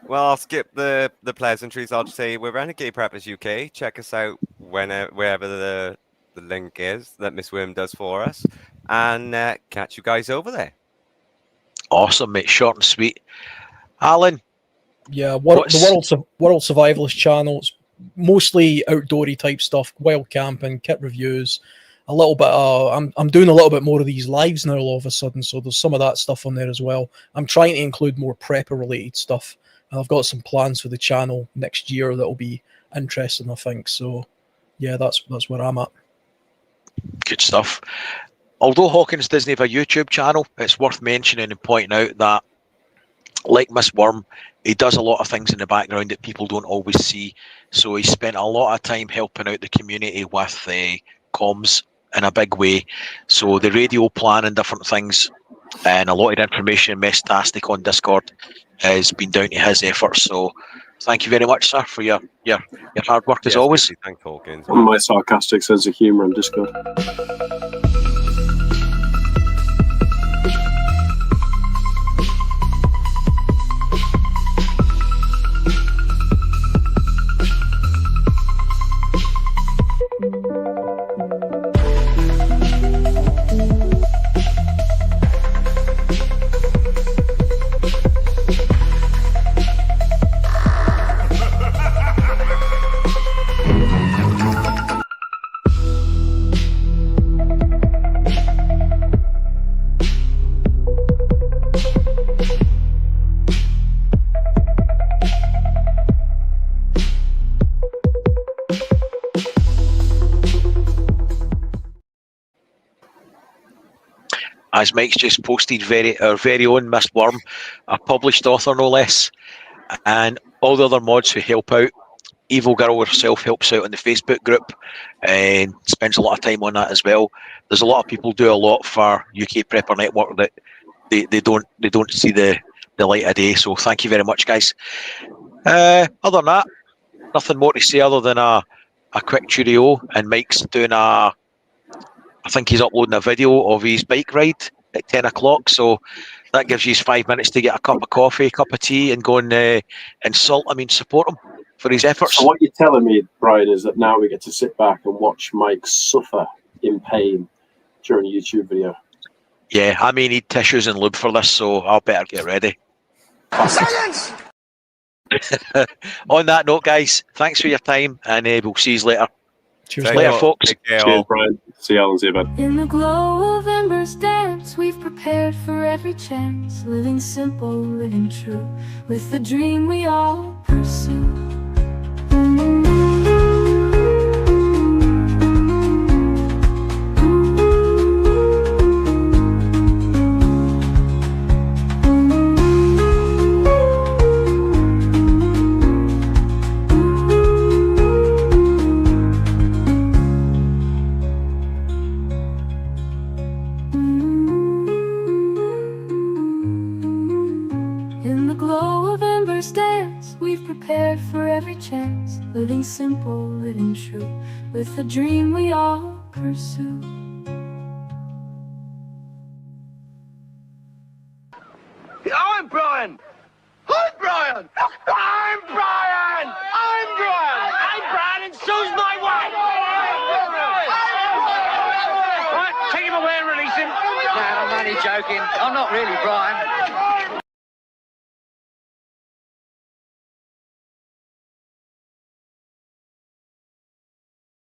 Speaker 4: Well, I'll skip the pleasantries. I'll just say we're Renegade Preppers UK. Check us out wherever the link is that Miss Worm does for us, and catch you guys over there.
Speaker 2: Awesome, mate. Short and sweet. Alan?
Speaker 3: Yeah, the World Survivalist channel. It's mostly outdoory type stuff, wild camping, kit reviews, a little bit I'm doing a little bit more of these lives now all of a sudden, so there's some of that stuff on there as well. I'm trying to include more prepper related stuff, and I've got some plans for the channel next year that'll be interesting, I think. So yeah, that's where I'm at.
Speaker 2: Good stuff. Although Hawkins doesn't have a YouTube channel, it's worth mentioning and pointing out that, like Miss Worm, he does a lot of things in the background that people don't always see. So he spent a lot of time helping out the community with comms in a big way. So the radio plan and different things, and a lot of the information Mestastic on Discord has been down to his efforts. So thank you very much, sir, for your hard work as always.
Speaker 4: Thanks, Hawkins.
Speaker 5: And my sarcastic sense of humour on Discord.
Speaker 2: As Mike's just posted, our very own Miss Worm, a published author no less, and all the other mods who help out. Evil Girl herself helps out in the Facebook group and spends a lot of time on that as well. There's a lot of people do a lot for UK Prepper Network that they don't see the light of day. So thank you very much, guys. Other than that, nothing more to say other than a quick cheerio, and Mike's doing a I think he's uploading a video of his bike ride at 10 o'clock. So that gives you 5 minutes to get a cup of coffee, a cup of tea, and go and support him for his efforts.
Speaker 5: So what you're telling me, Brian, is that now we get to sit back and watch Mike suffer in pain during a YouTube video.
Speaker 2: Yeah, I may need tissues and lube for this, so I'll better get ready.
Speaker 7: Silence!
Speaker 2: On that note, guys, thanks for your time, and we'll see you later.
Speaker 3: Cheers.
Speaker 2: Later, folks.
Speaker 4: Take care,
Speaker 5: Cheers,
Speaker 4: all.
Speaker 5: Brian. See you, Alan. See you, bud.
Speaker 9: In the glow of embers dance, we've prepared for every chance, living simple, living true, with the dream we all pursue. Prepared for every chance, living simple, living true, with the dream we all pursue.
Speaker 7: I'm Brian! I'm Brian! I'm Brian! I'm Brian! I'm Brian, and so's my wife! Right, take him away and release him. No, I'm only joking. I'm not really Brian.